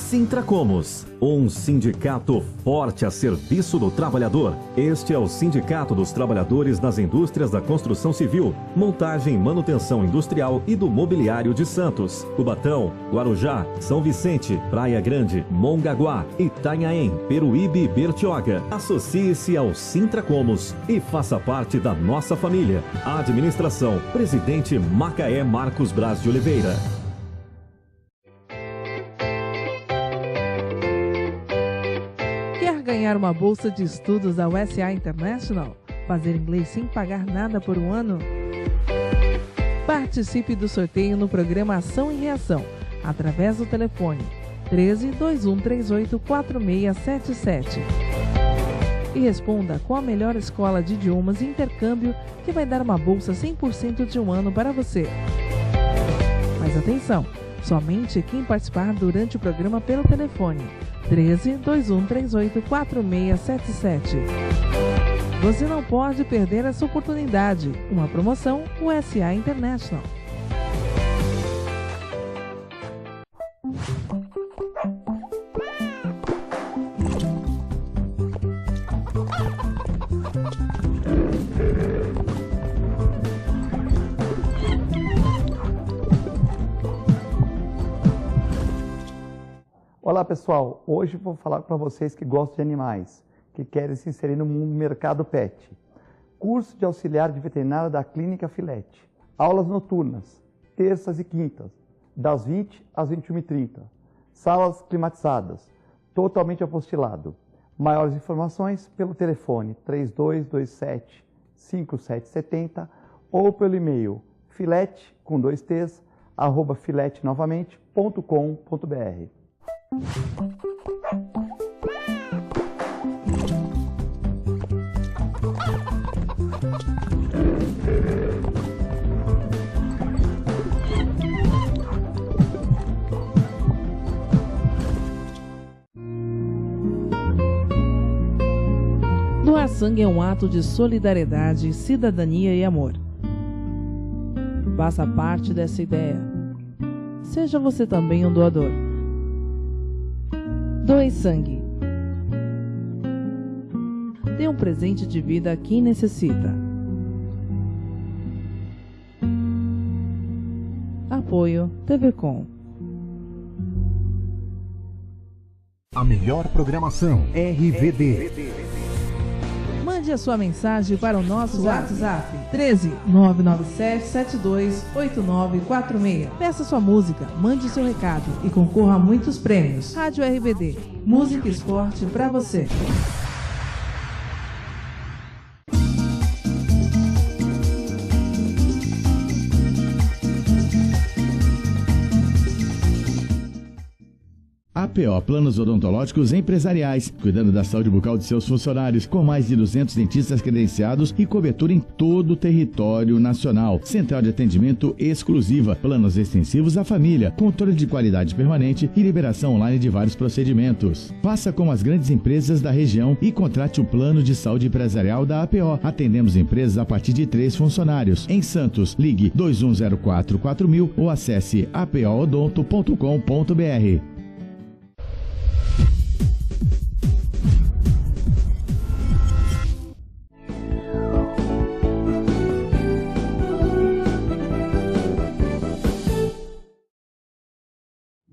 Sintracomos, um sindicato forte a serviço do trabalhador. Este é o Sindicato dos Trabalhadores nas Indústrias da Construção Civil, Montagem e Manutenção Industrial e do Mobiliário de Santos, Cubatão, Guarujá, São Vicente, Praia Grande, Mongaguá, Itanhaém, Peruíbe e Bertioga. Associe-se ao Sintracomos e faça parte da nossa família. Administração, Presidente Macaé Marcos Braz de Oliveira. Quer ganhar uma bolsa de estudos da USA International? Fazer inglês sem pagar nada por um ano? Participe do sorteio no programa Ação e Reação, através do telefone 13 2138 4677. E responda qual a melhor escola de idiomas e intercâmbio que vai dar uma bolsa 100% de um ano para você. Mas atenção, somente quem participar durante o programa pelo telefone 13 2138 4677. Você não pode perder essa oportunidade. Uma promoção USA International. Olá pessoal, hoje vou falar para vocês que gostam de animais, que querem se inserir no mundo do mercado pet. Curso de auxiliar de veterinária da Clínica Filete. Aulas noturnas, terças e quintas, das 20 às 21h30. Salas climatizadas, totalmente apostilado. Maiores informações pelo telefone 3227-5770 ou pelo e-mail filete@filetenovamente.com.br. Doar sangue é um ato de solidariedade, cidadania e amor. Faça parte dessa ideia. Seja você também um doador. Doe sangue. Dê um presente de vida a quem necessita. Apoio TV Com. A melhor programação RVD. Mande a sua mensagem para o nosso WhatsApp 13 997 72 8946. Peça sua música, mande seu recado e concorra a muitos prêmios. Rádio RBD, música e esporte para você. APO Planos Odontológicos Empresariais, cuidando da saúde bucal de seus funcionários, com mais de 200 dentistas credenciados e cobertura em todo o território nacional. Central de atendimento exclusiva, planos extensivos à família, controle de qualidade permanente e liberação online de vários procedimentos. Faça como as grandes empresas da região e contrate o plano de saúde empresarial da APO. Atendemos empresas a partir de 3 funcionários. Em Santos, ligue 2104-4000 ou acesse apoodonto.com.br.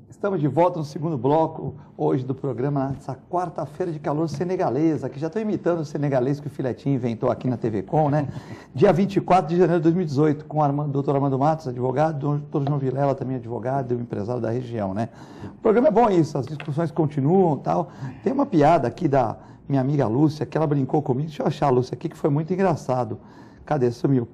Estamos de volta no segundo bloco, hoje do programa, nessa quarta-feira de calor senegalesa, que já estou imitando o senegalês que o Filetinho inventou aqui na TV Com, né? Dia 24 de janeiro de 2018, com o Dr. Armando Matos, advogado, Dr. João Vilela, também advogado e empresário da região, né? O programa é bom isso, as discussões continuam e tal. Tem uma piada aqui da minha amiga Lúcia, que ela brincou comigo, deixa eu achar a Lúcia aqui, que foi muito engraçado. Cadê? Sumiu.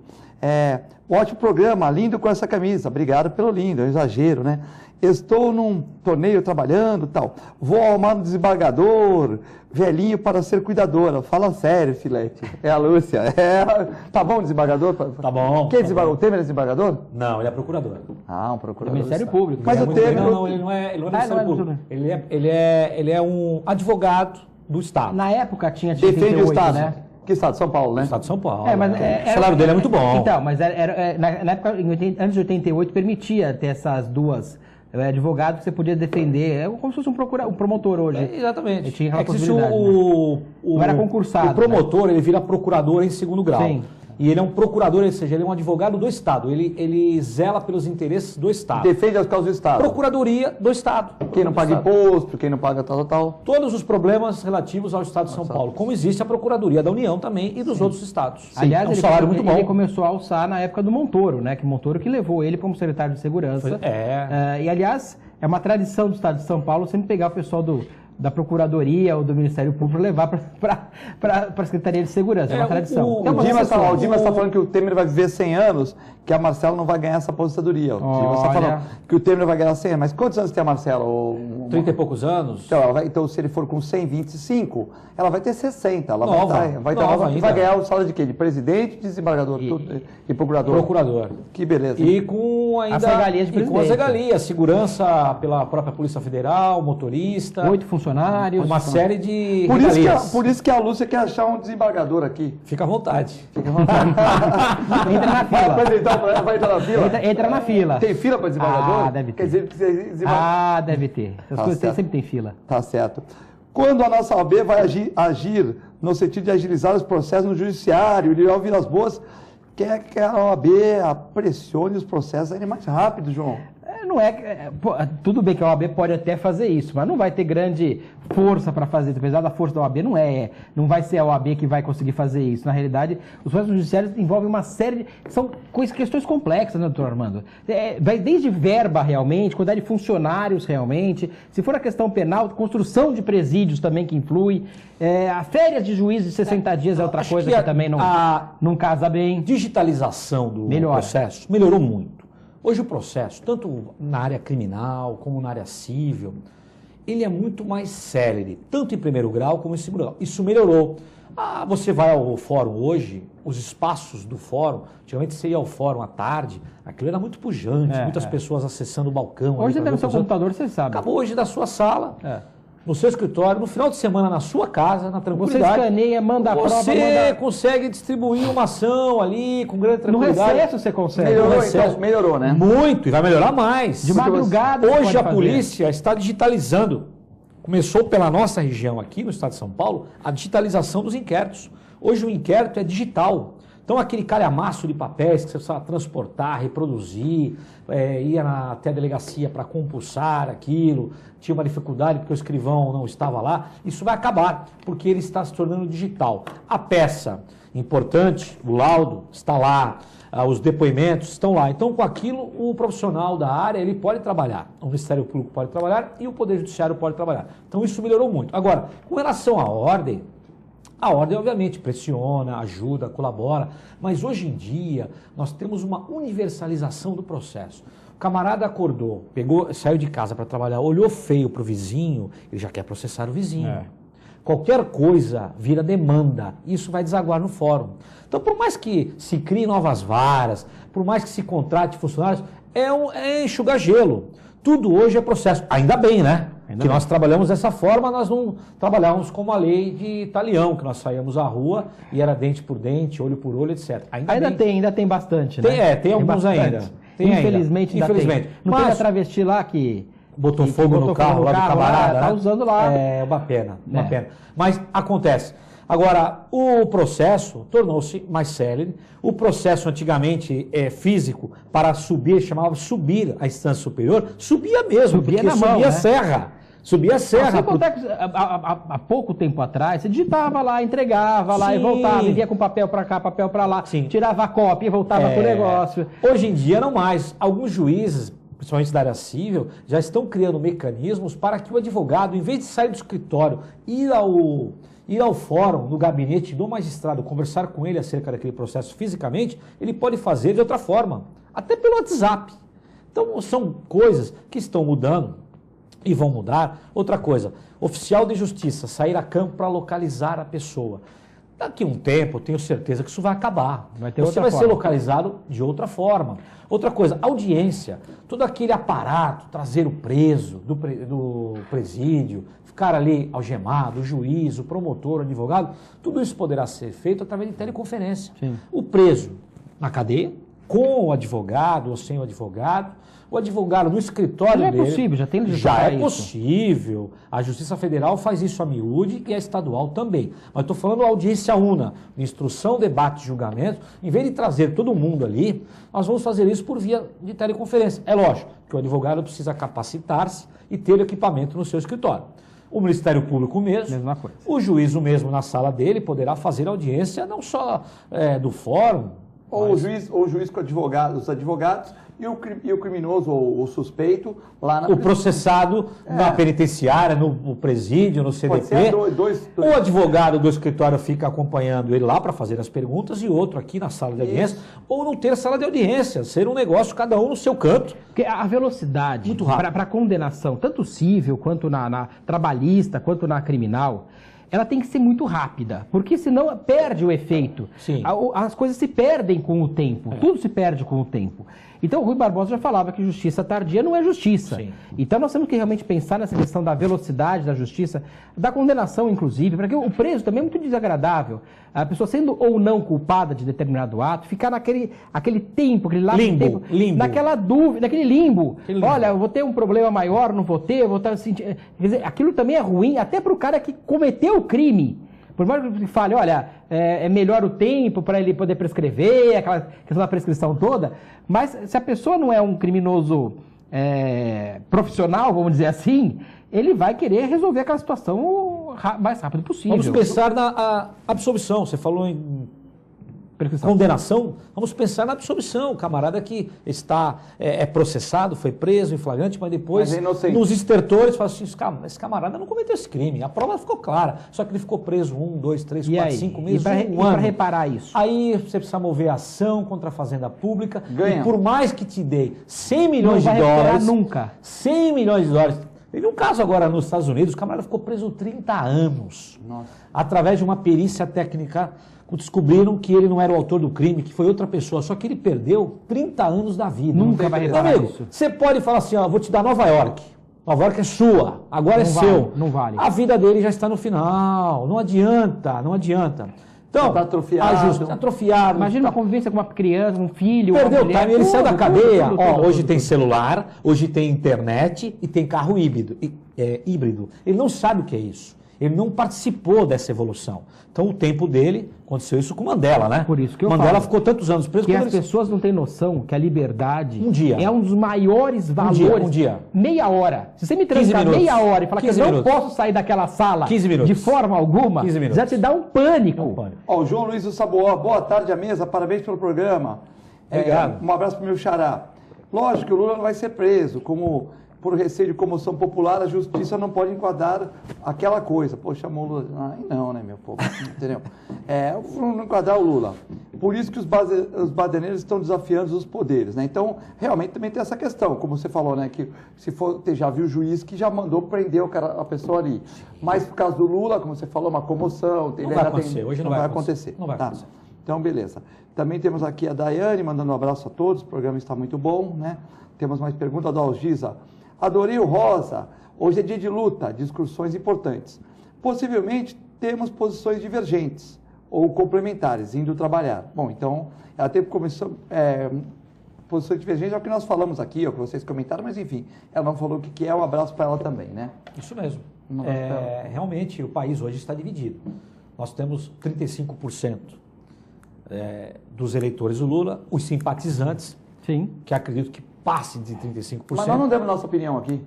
Ótimo programa, lindo com essa camisa, obrigado pelo lindo, é um exagero, né? Estou num torneio trabalhando e tal, vou arrumar um desembargador, velhinho para ser cuidadora. Fala sério, Filete. É a Lúcia. Tá bom, desembargador? Tá bom. Quem é desembargador? O Temer é desembargador? Não, ele é procurador. Ah, um procurador. É Ministério Público. Mas o Temer... Não, ele não é Ministério Público. Ele é um advogado do Estado. Na época tinha de Defende 88, o Estado. né? Que Estado? São Paulo, né? Estado de São Paulo. Mas o salário dele é muito bom. Então, mas na época, antes de 88, permitia ter essas duas advogado que você podia defender, é como se fosse um promotor hoje. Exatamente. Ele tinha É que se possibilidade, não era concursado. O promotor, ele vira procurador em segundo grau. Sim. E ele é um procurador, ou seja, ele é um advogado do Estado. Ele zela pelos interesses do Estado. Defende as causas do Estado. Procuradoria do Estado. Quem não paga imposto, quem não paga tal. Todos os problemas relativos ao Estado de São Paulo. Como existe a Procuradoria da União também e dos outros estados. Sim. Aliás, é um salário muito bom. Ele começou a alçar na época do Montoro, né? Que Montoro que levou ele como secretário de Segurança. E, aliás, é uma tradição do Estado de São Paulo sempre pegar o pessoal da Procuradoria ou do Ministério Público levar para a Secretaria de Segurança. É uma tradição. O Dimas está falando que o Temer vai viver 100 anos, que a Marcela não vai ganhar essa aposentadoria. O Dimas está falando que o Temer vai ganhar 100 anos. Mas quantos anos tem a Marcela? 30 e poucos anos. Então, se ele for com 125, ela vai ter 60. Ela vai ganhar o salário de quê? De presidente, desembargador e procurador? Procurador. Que beleza. E com ainda... As regalias de presidente. Com as regalias, segurança pela própria Polícia Federal, motorista... 8 funcionários. Uma série de por isso que a Lúcia quer achar um desembargador aqui. Fica à vontade. Entra na fila. Vai entrar na fila? Entra na fila. Tem fila para desembargador? Deve ter. Quer dizer, deve ter. Essas coisas sempre tem fila. Tá certo. Quando a nossa OAB vai agir no sentido de agilizar os processos no judiciário, e ouvir as boas, quer que a OAB pressione os processos ainda mais rápido, João? Tudo bem que a OAB pode até fazer isso, mas não vai ter grande força para fazer isso. Apesar da força da OAB, não vai ser a OAB que vai conseguir fazer isso. Na realidade, os processos judiciários envolvem uma série são questões complexas, né, doutor Armando? Vai desde verba realmente, quantidade de funcionários realmente, se for a questão penal, construção de presídios também que influi, a férias de juízes de 60 dias é outra coisa que também não casa bem. Digitalização do processo melhorou muito. Hoje o processo, tanto na área criminal como na área civil, ele é muito mais célere, tanto em primeiro grau como em segundo grau. Isso melhorou. Você vai ao fórum hoje, os espaços do fórum, antigamente você ia ao fórum à tarde, aquilo era muito pujante, muitas pessoas acessando o balcão. Hoje você tem no seu computador, você sabe. Acabou hoje da sua sala. No seu escritório, no final de semana, na sua casa, na tranquilidade. Você escaneia, manda a prova. Você consegue distribuir uma ação ali com grande tranquilidade. No recesso você consegue. Melhorou, né? Muito, e vai melhorar mais. De madrugada. Hoje a polícia está digitalizando. Começou pela nossa região aqui, no estado de São Paulo, a digitalização dos inquéritos. Hoje o inquérito é digital. Então, aquele calhamaço de papéis que você precisava transportar, reproduzir, ia até a delegacia para compulsar aquilo, tinha uma dificuldade porque o escrivão não estava lá, isso vai acabar, porque ele está se tornando digital. A peça importante, o laudo, está lá, os depoimentos estão lá. Então, com aquilo, o profissional da área ele pode trabalhar, o Ministério Público pode trabalhar e o Poder Judiciário pode trabalhar. Então, isso melhorou muito. Agora, com relação à ordem, a ordem, obviamente, pressiona, ajuda, colabora, mas hoje em dia nós temos uma universalização do processo. O camarada acordou, saiu de casa para trabalhar, olhou feio para o vizinho, ele já quer processar o vizinho. Qualquer coisa vira demanda, isso vai desaguar no fórum. Então, por mais que se crie novas varas, por mais que se contrate funcionários, é enxugar gelo. Tudo hoje é processo. Ainda bem, né? Nós trabalhamos dessa forma, nós não trabalhávamos como a lei de Talião, que nós saíamos à rua e era dente por dente, olho por olho, etc. Ainda tem bastante, né? Tem alguns bastante. ainda. Infelizmente ainda tem. Não teve a travesti lá que botou fogo no carro lá do camarada? Tá usando lá. É uma pena, uma pena. Mas acontece. Agora, o processo tornou-se mais célere. O processo antigamente físico, para subir, chamava subir a instância superior, subia mesmo, porque subia a serra. Subia a serra. Há pouco tempo atrás, você digitava lá, entregava lá e voltava, ia com papel para cá, papel para lá, tirava a cópia e voltava pro negócio. Hoje em dia não mais. Alguns juízes, principalmente da área civil, já estão criando mecanismos para que o advogado, em vez de sair do escritório, ir ao fórum, no gabinete do magistrado, conversar com ele acerca daquele processo fisicamente, ele pode fazer de outra forma, até pelo WhatsApp. Então, são coisas que estão mudando e vão mudar. Outra coisa, oficial de justiça sair a campo para localizar a pessoa. Daqui a um tempo, tenho certeza que isso vai acabar. Você vai ser localizado de outra forma. Outra coisa, audiência, todo aquele aparato, trazer o preso do presídio, ficar ali algemado, o juiz, o promotor, o advogado, tudo isso poderá ser feito através de teleconferência. O preso na cadeia, com o advogado ou sem o advogado no escritório dele... Já é possível, já tem Já é isso. possível. A Justiça Federal faz isso a miúde e a estadual também. Mas estou falando audiência una, instrução, debate, julgamento. Em vez de trazer todo mundo ali, nós vamos fazer isso por via de teleconferência. É lógico que o advogado precisa capacitar-se e ter equipamento no seu escritório. O Ministério Público mesma coisa. O juiz mesmo na sala dele poderá fazer audiência não só do fórum, Ou o juiz com os advogados e o criminoso ou o suspeito lá na o processado na penitenciária, no presídio, no CDP. Pode ser dois. O advogado do escritório fica acompanhando ele lá para fazer as perguntas e outro aqui na sala de audiência. Ou não ter sala de audiência, ser um negócio cada um no seu canto. Porque a velocidade para condenação, tanto civil quanto na trabalhista, quanto na criminal, ela tem que ser muito rápida, porque senão perde o efeito. Sim. As coisas se perdem com o tempo, tudo se perde com o tempo. Então o Rui Barbosa já falava que justiça tardia não é justiça. Sim. Então nós temos que realmente pensar nessa questão da velocidade da justiça, da condenação inclusive, porque o preso também é muito desagradável. A pessoa sendo ou não culpada de determinado ato, ficar aquele tempo, aquele laço de tempo, naquela dúvida, naquele limbo. Olha, eu vou ter um problema maior, não vou ter, eu vou estar sentindo... Quer dizer, aquilo também é ruim, até para o cara que cometeu o crime. Por mais que ele fale, olha, é melhor o tempo para ele poder prescrever, aquela questão da prescrição toda, mas se a pessoa não é um criminoso profissional, vamos dizer assim, ele vai querer resolver aquela situação o mais rápido possível. Vamos pensar na absolvição. Você falou em condenação, vamos pensar na absolvição. O camarada que está processado, foi preso em flagrante, mas depois, nos estertores, fala assim, esse camarada não cometeu esse crime. A prova ficou clara, só que ele ficou preso 1, 2, 3, 4, 5 meses, um ano. Para reparar isso? Aí você precisa mover ação contra a Fazenda Pública. Ganha. E por mais que te dê 100 milhões de dólares... Não vai recuperar nunca. 100 milhões de dólares. Teve um caso agora nos Estados Unidos, o camarada ficou preso 30 anos. Nossa. Através de uma perícia técnica, descobriram que ele não era o autor do crime, que foi outra pessoa, só que ele perdeu 30 anos da vida. Nunca vai reparar isso. Você pode falar assim, ó, vou te dar Nova York. Nova York é sua, agora é seu. Não vale. A vida dele já está no final, não adianta. Então, tá atrofiado. Imagina uma convivência com uma criança, um filho, perdeu uma mulher, o time, ele saiu da cadeia. Hoje tem tudo. celular, hoje tem internet e tem carro híbrido. Ele não sabe o que é isso. Ele não participou dessa evolução. Então o tempo dele, aconteceu isso com Mandela, né? Por isso que eu Mandela falo ficou tantos anos preso. Que as pessoas não têm noção que a liberdade é um dos maiores valores. Um dia. Meia hora. Se você me trancar meia hora e falar que eu não posso sair daquela sala de forma alguma, já te dá um pânico. Ó, o João Luiz do Saboó, boa tarde à mesa, parabéns pelo programa. Obrigado. Um abraço para o meu xará. Lógico que o Lula não vai ser preso, por receio de comoção popular, a justiça não pode enquadrar aquela coisa. Pô, chamou o Lula. Não, né, meu povo? Entendeu? Não enquadrar o Lula. Por isso que os badeneiros estão desafiando os poderes, né? Então, realmente também tem essa questão, como você falou, né? Que se for, já viu o juiz que já mandou prender a pessoa ali. Mas por causa do Lula, como você falou, uma comoção. Não vai acontecer. Hoje não vai acontecer. Não vai acontecer. Então, beleza. Também temos aqui a Daiane, mandando um abraço a todos. O programa está muito bom, né? Temos mais pergunta da Algisa. Adorei o Rosa. Hoje é dia de luta, discussões importantes. Possivelmente temos posições divergentes ou complementares, indo trabalhar. Bom, então, ela teve posições divergentes, é o que nós falamos aqui, é o que vocês comentaram, mas enfim, ela não falou o que é, um abraço para ela também, né? Isso mesmo. Realmente, o país hoje está dividido. Nós temos 35% dos eleitores do Lula, os simpatizantes, que acredito que passe de 35%. Mas nós não demos nossa opinião aqui.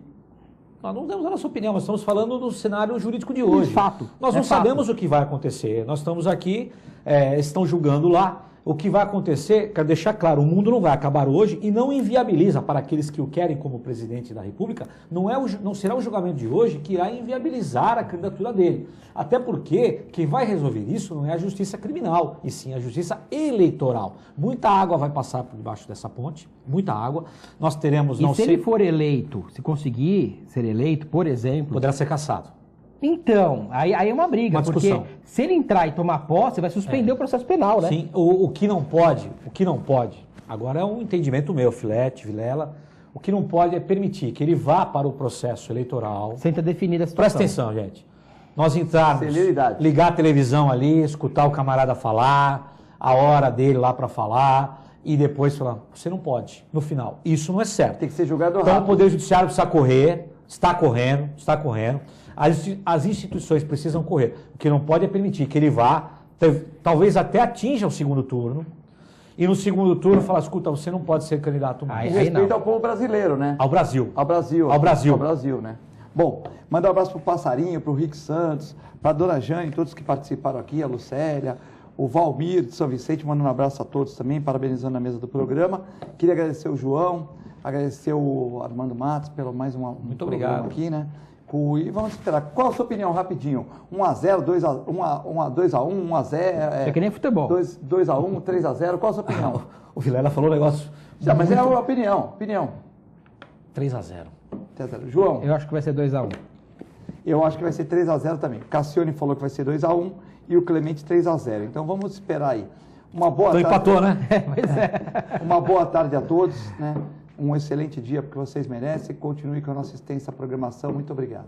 Nós não demos a nossa opinião, nós estamos falando do cenário jurídico de hoje. Fato. Nós não sabemos o que vai acontecer. Nós estamos aqui, estão julgando lá. O que vai acontecer, quero deixar claro, o mundo não vai acabar hoje e não inviabiliza para aqueles que o querem como presidente da República, não será o julgamento de hoje que irá inviabilizar a candidatura dele. Até porque quem vai resolver isso não é a justiça criminal, e sim a justiça eleitoral. Muita água vai passar por debaixo dessa ponte, muita água. Nós teremos... se ele for eleito, se conseguir ser eleito, por exemplo... Poderá ser cassado. Então, aí é uma briga, porque se ele entrar e tomar posse, vai suspender o processo penal, né? Sim, o que não pode, agora é um entendimento meu, Filete, Vilela, o que não pode é permitir que ele vá para o processo eleitoral. Sem ter definido a situação. Presta atenção, gente. Nós entrarmos, ligar a televisão ali, escutar o camarada falar, a hora dele lá para falar, e depois falar, você não pode, no final. Isso não é certo. Tem que ser julgado Então rápido. o Poder Judiciário precisa correr, está correndo. As instituições precisam correr. O que não pode é permitir que ele vá, talvez até atinja o segundo turno, e no segundo turno falar, escuta, você não pode ser candidato mais. Com respeito ao povo brasileiro, né? Ao Brasil. Ao Brasil. Ao Brasil. Ao Brasil, né? Bom, manda um abraço pro Passarinho, pro Rick Santos, pra Dona Jane, todos que participaram aqui, a Lucélia, o Valmir de São Vicente, mandando um abraço a todos também, parabenizando a mesa do programa. Queria agradecer o João, agradecer o Armando Matos pelo mais Muito programa obrigado aqui, né? E vamos esperar. Qual a sua opinião, rapidinho? 1x0, 2x1, 1x0... É que nem futebol. 2x1, 3x0, qual a sua opinião? O Vilela falou um negócio... Já, mas é a opinião. 3x0. João? Eu acho que vai ser 2x1. Eu acho que vai ser 3x0 também. Cassione falou que vai ser 2x1 e o Clemente 3x0. Então vamos esperar aí. Uma boa tarde. Empatou, né? Pois é. Uma boa tarde a todos, né? Um excelente dia porque vocês merecem. Continue com a nossa extensa programação. Muito obrigado.